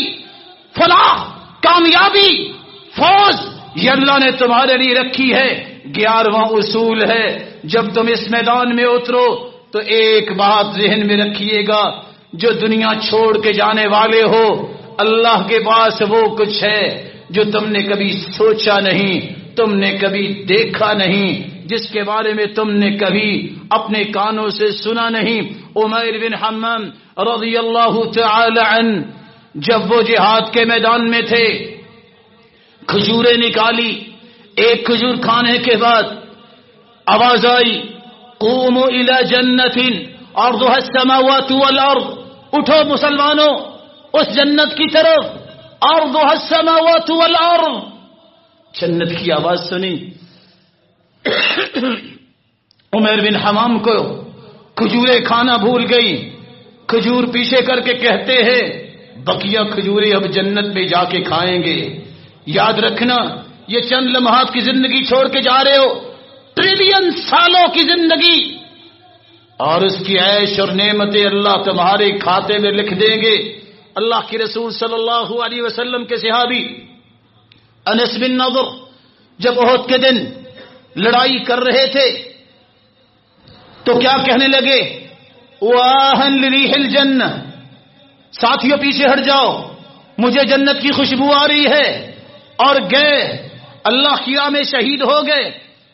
فلاح، کامیابی، فوز یہ اللہ نے تمہارے لیے رکھی ہے۔ 11واں اصول ہے جب تم اس میدان میں اترو تو ایک بات ذہن میں رکھیے گا، جو دنیا چھوڑ کے جانے والے ہو، اللہ کے پاس وہ کچھ ہے جو تم نے کبھی سوچا نہیں، تم نے کبھی دیکھا نہیں، جس کے بارے میں تم نے کبھی اپنے کانوں سے سنا نہیں۔ عمیر بن حمام رضی اللہ تعالی عنہ جب وہ جہاد کے میدان میں تھے، کھجوریں نکالی، ایک کھجور کھانے کے بعد آواز آئی قوموا الی جنت عرضها السماوات والارض، اٹھو مسلمانوں اس جنت کی طرف، عرضها السماوات والارض، جنت کی آواز سنی۔ عمیر بن حمام کو کھجوریں کھانا بھول گئی، کھجور پیچھے کر کے کہتے ہیں بقیہ کھجوریں اب جنت میں جا کے کھائیں گے۔ یاد رکھنا یہ چند لمحات کی زندگی چھوڑ کے جا رہے ہو، ٹریلین سالوں کی زندگی اور اس کی عیش اور نعمتیں اللہ تمہارے کھاتے میں لکھ دیں گے۔ اللہ کے رسول صلی اللہ علیہ وسلم کے صحابی انس بن نضر جب احد کے دن لڑائی کر رہے تھے تو کیا کہنے لگے؟ واہن لریح الجنہ، ساتھیوں پیچھے ہٹ جاؤ، مجھے جنت کی خوشبو آ رہی ہے، اور گئے اللہ کی راہ میں شہید ہو گئے۔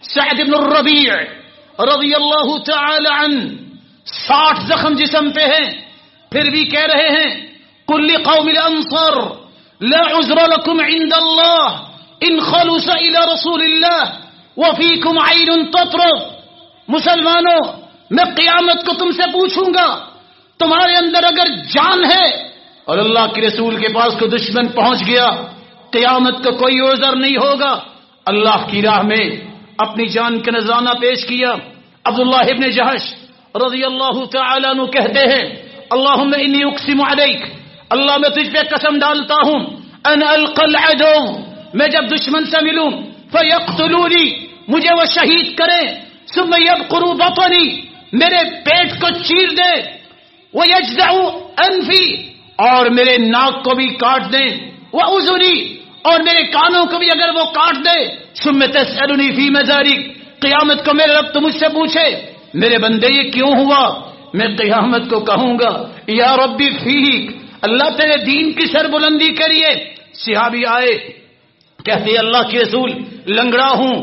سعد بن الربیع رضی اللہ تعالی عنہ 60 زخم جسم پہ ہیں، پھر بھی کہہ رہے ہیں قل لقوم الانصار لا عذر لكم عند الله ان خلص الى رسول الله وفيكم عين تطرف۔ مسلمانوں، میں قیامت کو تم سے پوچھوں گا، تمہارے اندر اگر جان ہے اور اللہ کے رسول کے پاس کو دشمن پہنچ گیا، قیامت کو کوئی عذر نہیں ہوگا۔ اللہ کی راہ میں اپنی جان کا نذرانہ پیش کیا۔ عبداللہ ابن جہش رضی اللہ تعالی عنہ کہتے ہیں اللہم انی اقسم علیک، اللہ میں تجھ پہ قسم ڈالتا ہوں، ان القى العدو، میں جب دشمن سے ملوں فیقتلونی، مجھے وہ شہید کرے، ثم یبقروا بطنی، میرے پیٹ کو چیر دے، ویجزعوا انفی، اور میرے ناک کو بھی کاٹ دیں، واذنی، اور میرے کانوں کو بھی اگر وہ کاٹ دے، ثم تسألنی فی مزارک، قیامت کو میرے رب تو مجھ سے پوچھے میرے بندے یہ کیوں ہوا، میں قیامت کو کہوں گا یا ربی فیک، اللہ تیرے دین کی سربلندی کریے۔ صحابی آئے، کہتے اللہ کے رسول لنگڑا ہوں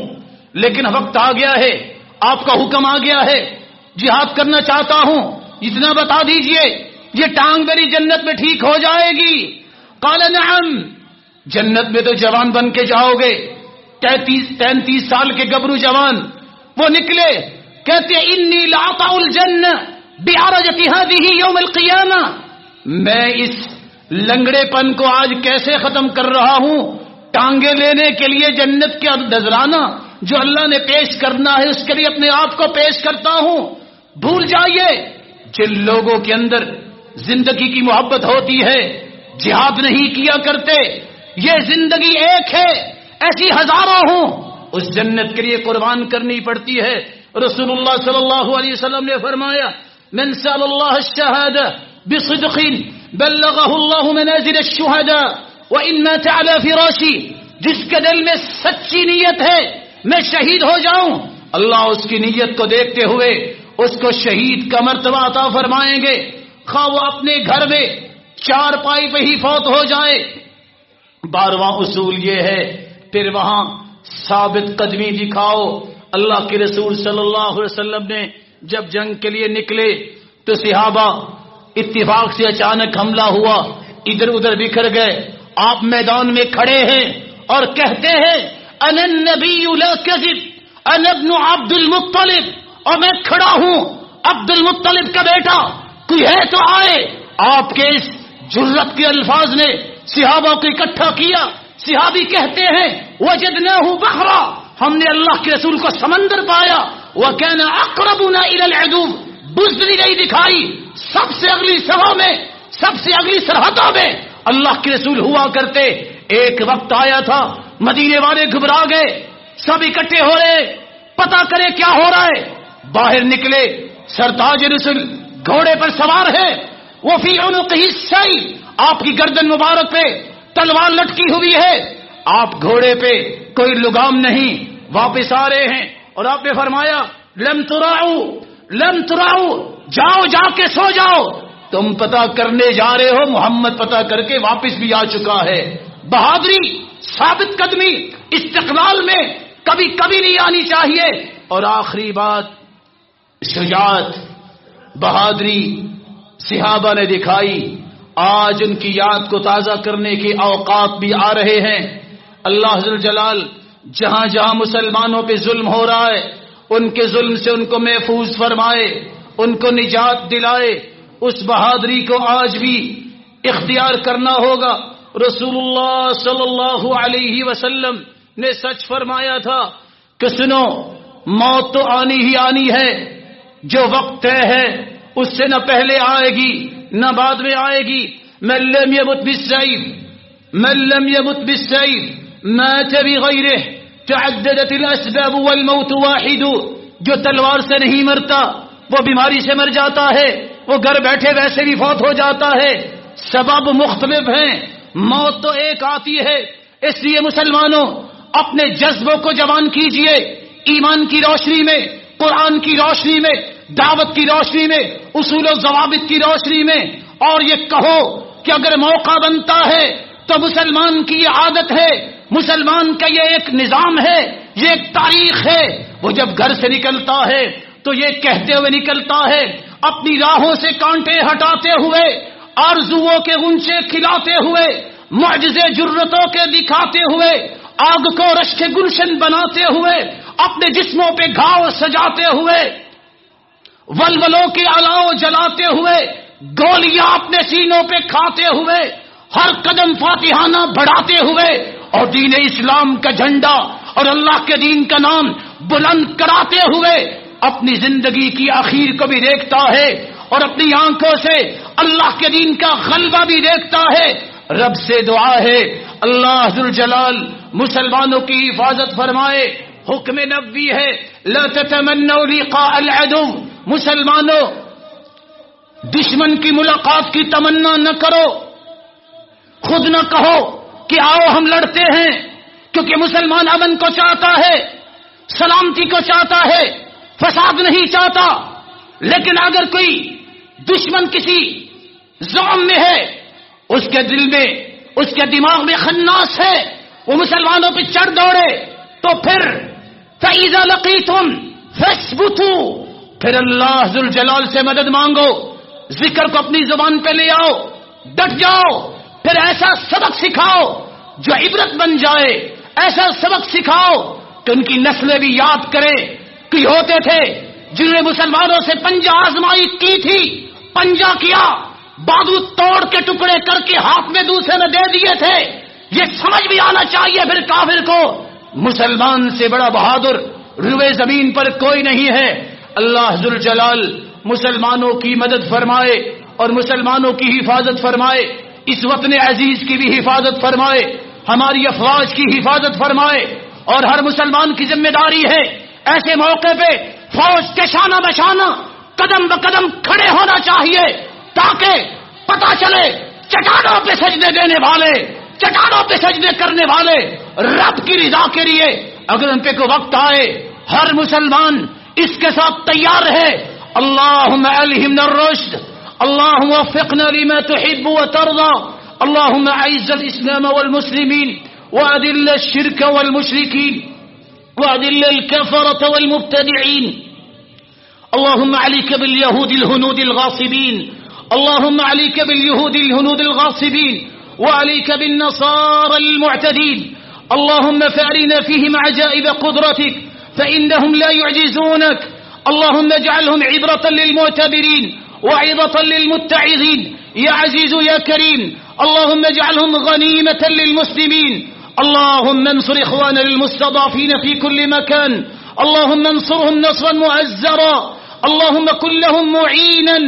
لیکن وقت آ گیا ہے، آپ کا حکم آ گیا ہے، جہاد کرنا چاہتا ہوں، اتنا بتا دیجئے یہ ٹانگ میری جنت میں ٹھیک ہو جائے گی؟ قال نعم، جنت میں تو جوان بن کے جاؤ گے، 33 سال کے گبرو جوان وہ نکلے، کہتے انی لاطع الجنہ بعرجۃ هذه یوم القیامہ، میں اس لنگڑے پن کو آج کیسے ختم کر رہا ہوں، ٹانگے لینے کے لیے جنت کا نذرانہ جو اللہ نے پیش کرنا ہے اس کے لیے اپنے آپ کو پیش کرتا ہوں۔ بھول جائیے جن لوگوں کے اندر زندگی کی محبت ہوتی ہے جہاد نہیں کیا کرتے، یہ زندگی ایک ہے، ایسی ہزاروں ہوں، اس جنت کے لیے قربان کرنی پڑتی ہے۔ رسول اللہ صلی اللہ علیہ وسلم نے فرمایا من سأل اللہ الشہادہ بصدق بلغہ اللہ منازل الشہداء وإن مات على فراشی، جس کے دل میں سچی نیت ہے میں شہید ہو جاؤں، اللہ اس کی نیت کو دیکھتے ہوئے اس کو شہید کا مرتبہ عطا فرمائیں گے، خواہ وہ اپنے گھر میں چارپائی پہ ہی فوت ہو جائے۔ 12واں اصول یہ ہے پھر وہاں ثابت قدمی دکھاؤ۔ اللہ کے رسول صلی اللہ علیہ وسلم نے جب جنگ کے لیے نکلے تو صحابہ اتفاق سے اچانک حملہ ہوا، ادھر ادھر بکھر گئے، آپ میدان میں کھڑے ہیں اور کہتے ہیں انا النبی لا کذب انا ابن عبد المطلب، اور میں کھڑا ہوں عبد المطلب کا بیٹا، کوئی ہے تو آئے۔ آپ کے اس جرت کے الفاظ نے صحابہ کو اکٹھا کیا۔ صحابی کہتے ہیں وجدناہ بحرا، ہم نے اللہ کے رسول کو سمندر پایا، وَكَانَ أَقْرَبُنَا إِلَى الْعَدُوِّ، بزدلی نہیں دکھائی، سب سے اگلی سبھا میں، سب سے اگلی سرحدوں میں اللہ کے رسول ہوا کرتے۔ ایک وقت آیا تھا مدینے والے گھبرا گئے، سب اکٹھے ہو رہے، پتہ کرے کیا ہو رہا ہے۔ باہر نکلے، سرتاج رسول گھوڑے پر سوار ہے، وہ فی عنقہ السیف، آپ کی گردن مبارک پہ تلوار لٹکی ہوئی ہے، آپ گھوڑے پہ، کوئی لگام نہیں، واپس آ رہے ہیں، اور آپ نے فرمایا لم تراؤ، جاؤ جا کے سو جاؤ، تم پتہ کرنے جا رہے ہو، محمد پتہ کر کے واپس بھی آ چکا ہے۔ بہادری، ثابت قدمی استقلال میں کبھی کبھی نہیں آنی چاہیے۔ اور آخری بات، شجاعت، بہادری صحابہ نے دکھائی، آج ان کی یاد کو تازہ کرنے کے اوقات بھی آ رہے ہیں۔ اللہ ذل جلال جہاں جہاں مسلمانوں پہ ظلم ہو رہا ہے ان کے ظلم سے ان کو محفوظ فرمائے، ان کو نجات دلائے، اس بہادری کو آج بھی اختیار کرنا ہوگا۔ رسول اللہ صلی اللہ علیہ وسلم نے سچ فرمایا تھا کہ سنو، موت تو آنی ہی آنی ہے، جو وقت طے ہے اس سے نہ پہلے آئے گی نہ بعد میں آئے گی۔ من لم يمت بالسيف مات بغيره، تعددت الاسباب والموت واحد، جو تلوار سے نہیں مرتا وہ بیماری سے مر جاتا ہے، وہ گھر بیٹھے ویسے بھی فوت ہو جاتا ہے۔ سبب مختلف ہیں، موت تو ایک آتی ہے۔ اس لیے مسلمانوں اپنے جذبوں کو جوان کیجئے، ایمان کی روشنی میں، قرآن کی روشنی میں، دعوت کی روشنی میں، اصول و ضوابط کی روشنی میں، اور یہ کہو کہ اگر موقع بنتا ہے تو مسلمان کی یہ عادت ہے، مسلمان کا یہ ایک نظام ہے، یہ ایک تاریخ ہے، وہ جب گھر سے نکلتا ہے تو یہ کہتے ہوئے نکلتا ہے، اپنی راہوں سے کانٹے ہٹاتے ہوئے، آرزوؤں کے غنچے کھلاتے ہوئے، معجزے جرتوں کے دکھاتے ہوئے، آگ کو رشک گلشن بناتے ہوئے، اپنے جسموں پہ گھاؤ سجاتے ہوئے، ولولوں کے الاؤ جلاتے ہوئے، گولیاں اپنے سینوں پہ کھاتے ہوئے، ہر قدم فاتحانہ بڑھاتے ہوئے، اور دین اسلام کا جھنڈا اور اللہ کے دین کا نام بلند کراتے ہوئے اپنی زندگی کی آخر کو بھی دیکھتا ہے، اور اپنی آنکھوں سے اللہ کے دین کا غلبہ بھی دیکھتا ہے۔ رب سے دعا ہے اللہ ذوالجلال مسلمانوں کی حفاظت فرمائے۔ حکم نبوی ہے لا تتمنوا لقاء العدو، مسلمانوں دشمن کی ملاقات کی تمنا نہ کرو، خود نہ کہو کہ آؤ ہم لڑتے ہیں، کیونکہ مسلمان امن کو چاہتا ہے، سلامتی کو چاہتا ہے، فساد نہیں چاہتا۔ لیکن اگر کوئی دشمن کسی زعم میں ہے، اس کے دل میں، اس کے دماغ میں خناس ہے، وہ مسلمانوں پہ چڑھ دوڑے، تو پھر فَإِذَا لَقِيتُمْ فَاثْبُتُوا، پھر اللہ ذوالجلال سے مدد مانگو، ذکر کو اپنی زبان پہ لے آؤ، ڈٹ جاؤ، پھر ایسا سبق سکھاؤ جو عبرت بن جائے، ایسا سبق سکھاؤ کہ ان کی نسلیں بھی یاد کرے کہ ہوتے تھے جنہوں نے مسلمانوں سے پنجہ آزمائی کی تھی، پنجہ کیا، بازو توڑ کے ٹکڑے کر کے ہاتھ میں دوسرے میں دے دیے تھے۔ یہ سمجھ بھی آنا چاہیے پھر کافر کو، مسلمان سے بڑا بہادر روئے زمین پر کوئی نہیں ہے۔ اللہ ذوالجلال مسلمانوں کی مدد فرمائے اور مسلمانوں کی حفاظت فرمائے، اس وطن عزیز کی بھی حفاظت فرمائے، ہماری افواج کی حفاظت فرمائے، اور ہر مسلمان کی ذمہ داری ہے ایسے موقع پہ فوج کے شانہ بشانہ قدم بقدم کھڑے ہونا چاہیے، تاکہ پتا چلے چٹانوں پہ سجدے دینے والے، چٹانوں پہ سجدے کرنے والے رب کی رضا کے لیے اگر ان پہ کوئی وقت آئے، ہر مسلمان اس کے ساتھ تیار ہے۔ اللہم الہمنا الرشد، اللہم وفقنا لما تحب وترضى، اللہم اعز الاسلام والمسلمین واذل الشرك والمشرکین واذل الكفرة والمبتدعین، اللہم علیک باليہود الہنود الغاصبین، اللہم علیک باليہود الہنود الغاصبین وعليك بالنصارى المعتدين، اللهم فأرنا فيهم عجائب قدرتك فإنهم لا يعجزونك، اللهم اجعلهم عبرة للمعتبرين وعظة للمتعظين يا عزيز يا كريم، اللهم اجعلهم غنيمة للمسلمين، اللهم انصر إخواننا المستضعفين في كل مكان، اللهم انصرهم نصرا مؤزرا، اللهم كن لهم معينا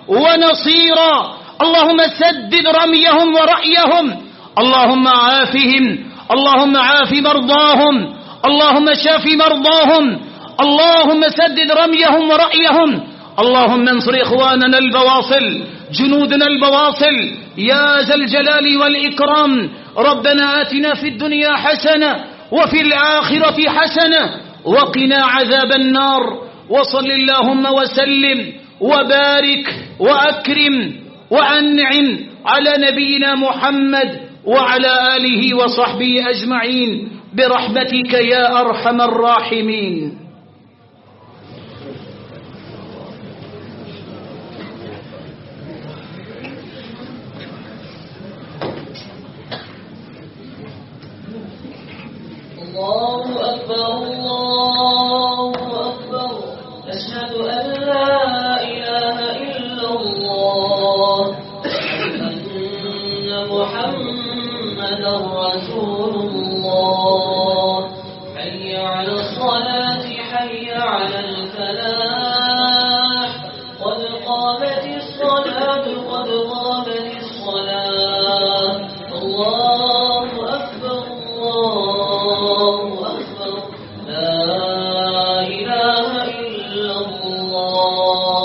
ونصيرا، اللهم سدد رميهم ورأيهم، اللهم عافهم، اللهم عاف مرضاهم، اللهم شاف مرضاهم، اللهم سدد رميهم ورأيهم، اللهم انصر إخواننا البواصل، جنودنا البواصل يا ذا الجلال والإكرام، ربنا آتنا في الدنيا حسنة وفي الآخرة حسنة وقنا عذاب النار، وصل اللهم وسلم وبارك وأكرم وأنعم على نبينا محمد وعلى آله وصحبه أجمعين برحمتك يا أرحم الراحمين۔ الله أكبر الله أكبر، أشهد أن لا إله إلا الله، أن محمدا رسول الله، حي على الصلاة حي على الفلاح، قد قامت الصلاة قد قامت الصلاة، الله أكبر الله أكبر، لا إله إلا الله۔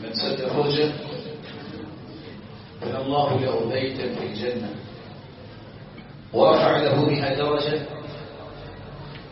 من سد حوجة بنى الله له بيتا في الجنة ورفع له بها درجة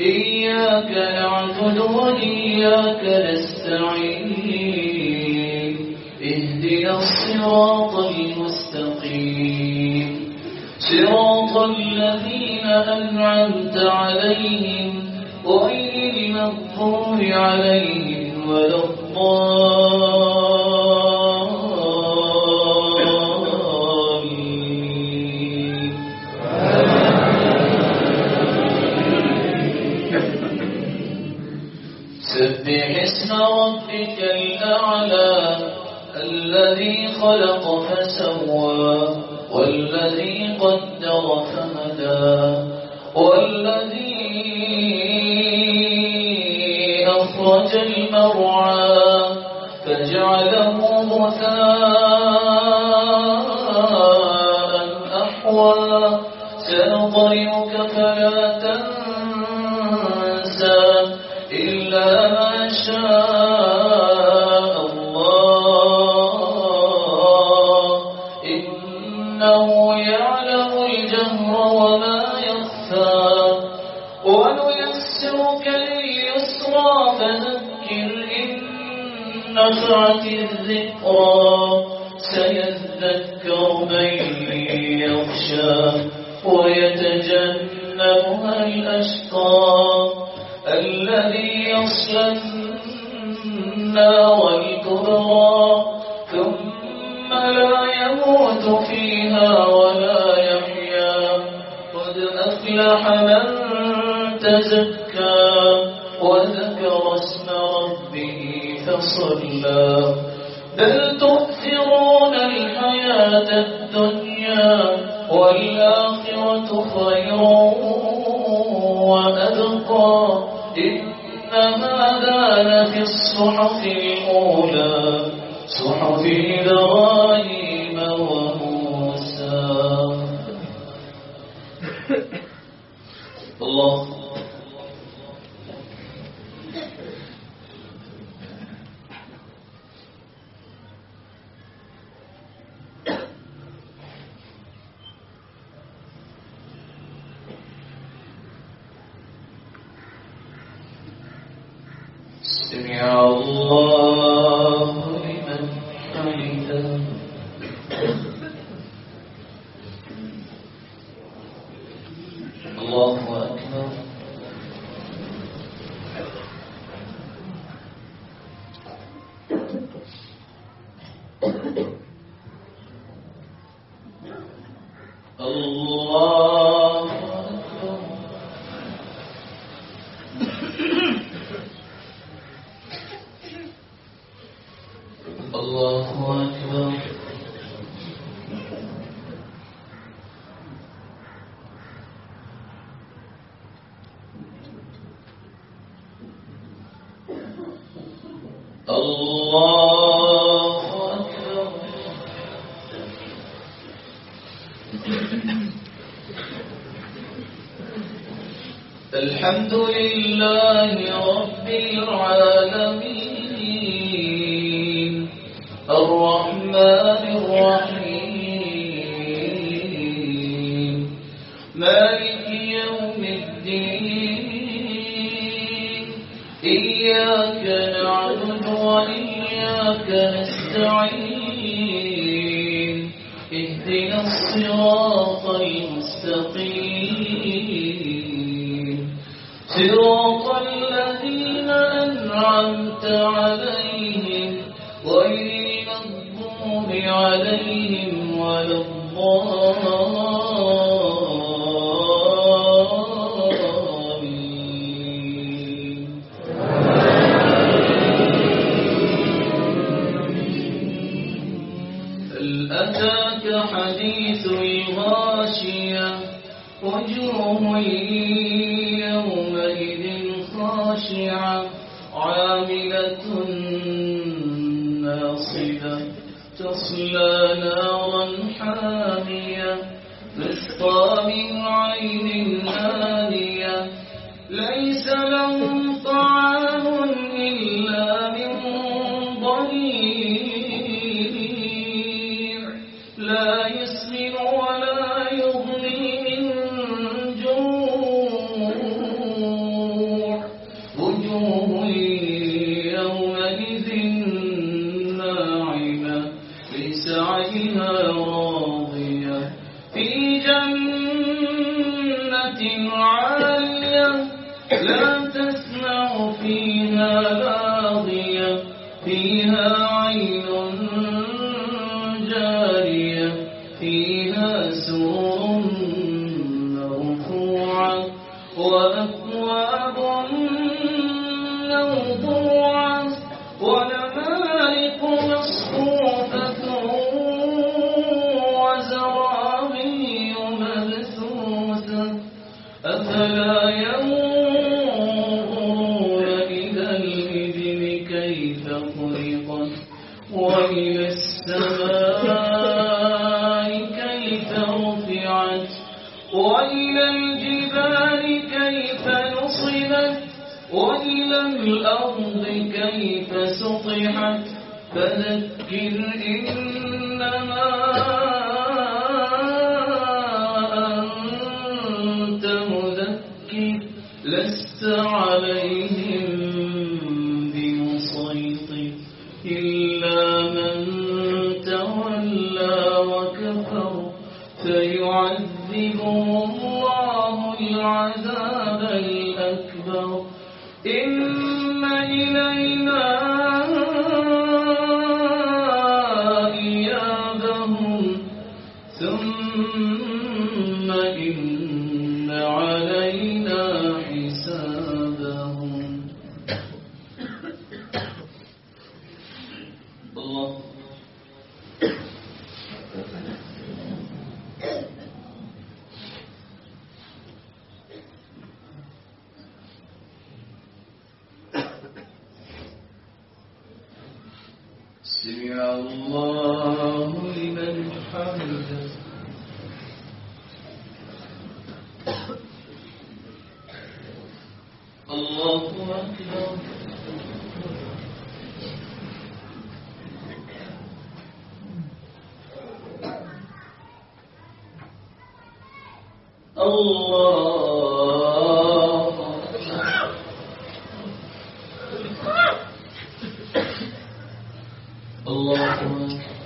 إياك نعبد وإياك نستعين اهدنا الصراط المستقيم صراط الذين أنعمت عليهم غير المغضوب عليهم ولا سبح اسم ربك الأعلى الذي خلق فسوى والذي قدر فهدى والذي أخرج المرعى فجعله غثاء أحوى سنقرئك فلا تنسى إلا ما شاء الله إنه يعلم الجهر وما يخفى ونيسرك لليسرى فذكر إن نفعت الذكرى سيذكر من يخشى ويتجنبها الأشقى الذي يصلى النار الكبرى ثم لا يموت فيها ولا يحيا قد أفلح من تزكى وذكر اسم ربه فصلى بل تؤثرون الحياة الدنيا والآخرة خير وأبقى إن هذا لفي الصحف الأولى صحف إبراهيم وموسى الله سمع الله لمن حمده الله أكبر الله أكبر الله أكبر الله أكبر الحمد لله رب العالمين الرحمن الرحيم مالك يوم الدين إياك نعبد وإياك نستعين اهدنا الصراط المستقيم صراط الذين أنعمت عليهم غير المغضوب عليهم ولا الضالين. هل أتاك حديث الغاشية وجوه يومئذ خاشعة عاملة ناصبة تصلى نارا حامية تسقى من عين آنية ليس لهم طعام إلا من ضريع لا يسمن ولا يغني من جوع وجوه يومئذ ناعمة لسعيها راضية في جنة عالية لا تسمع فيها لاغية فيها عين جارية فيها سرر مرفوعة وأكواب موضوعة ونمارق مصفوفة وزرابي مبثوثة أفلا ينظرون إلى الإبل كيف خلقت وإلى السماء كيف رفعت وإلى الجبال كيف نصبت وإلى الأرض كيف سطحت فذكر إنما أنت مذكر لست عليهم بمسيطر إلا من تولى وكفر فيعذبه الله العذاب الأكبر إن إلينا إيابهم ثم إن علينا حسابهم. الله سمع الله لمن حمده. الله أكبر. الله الله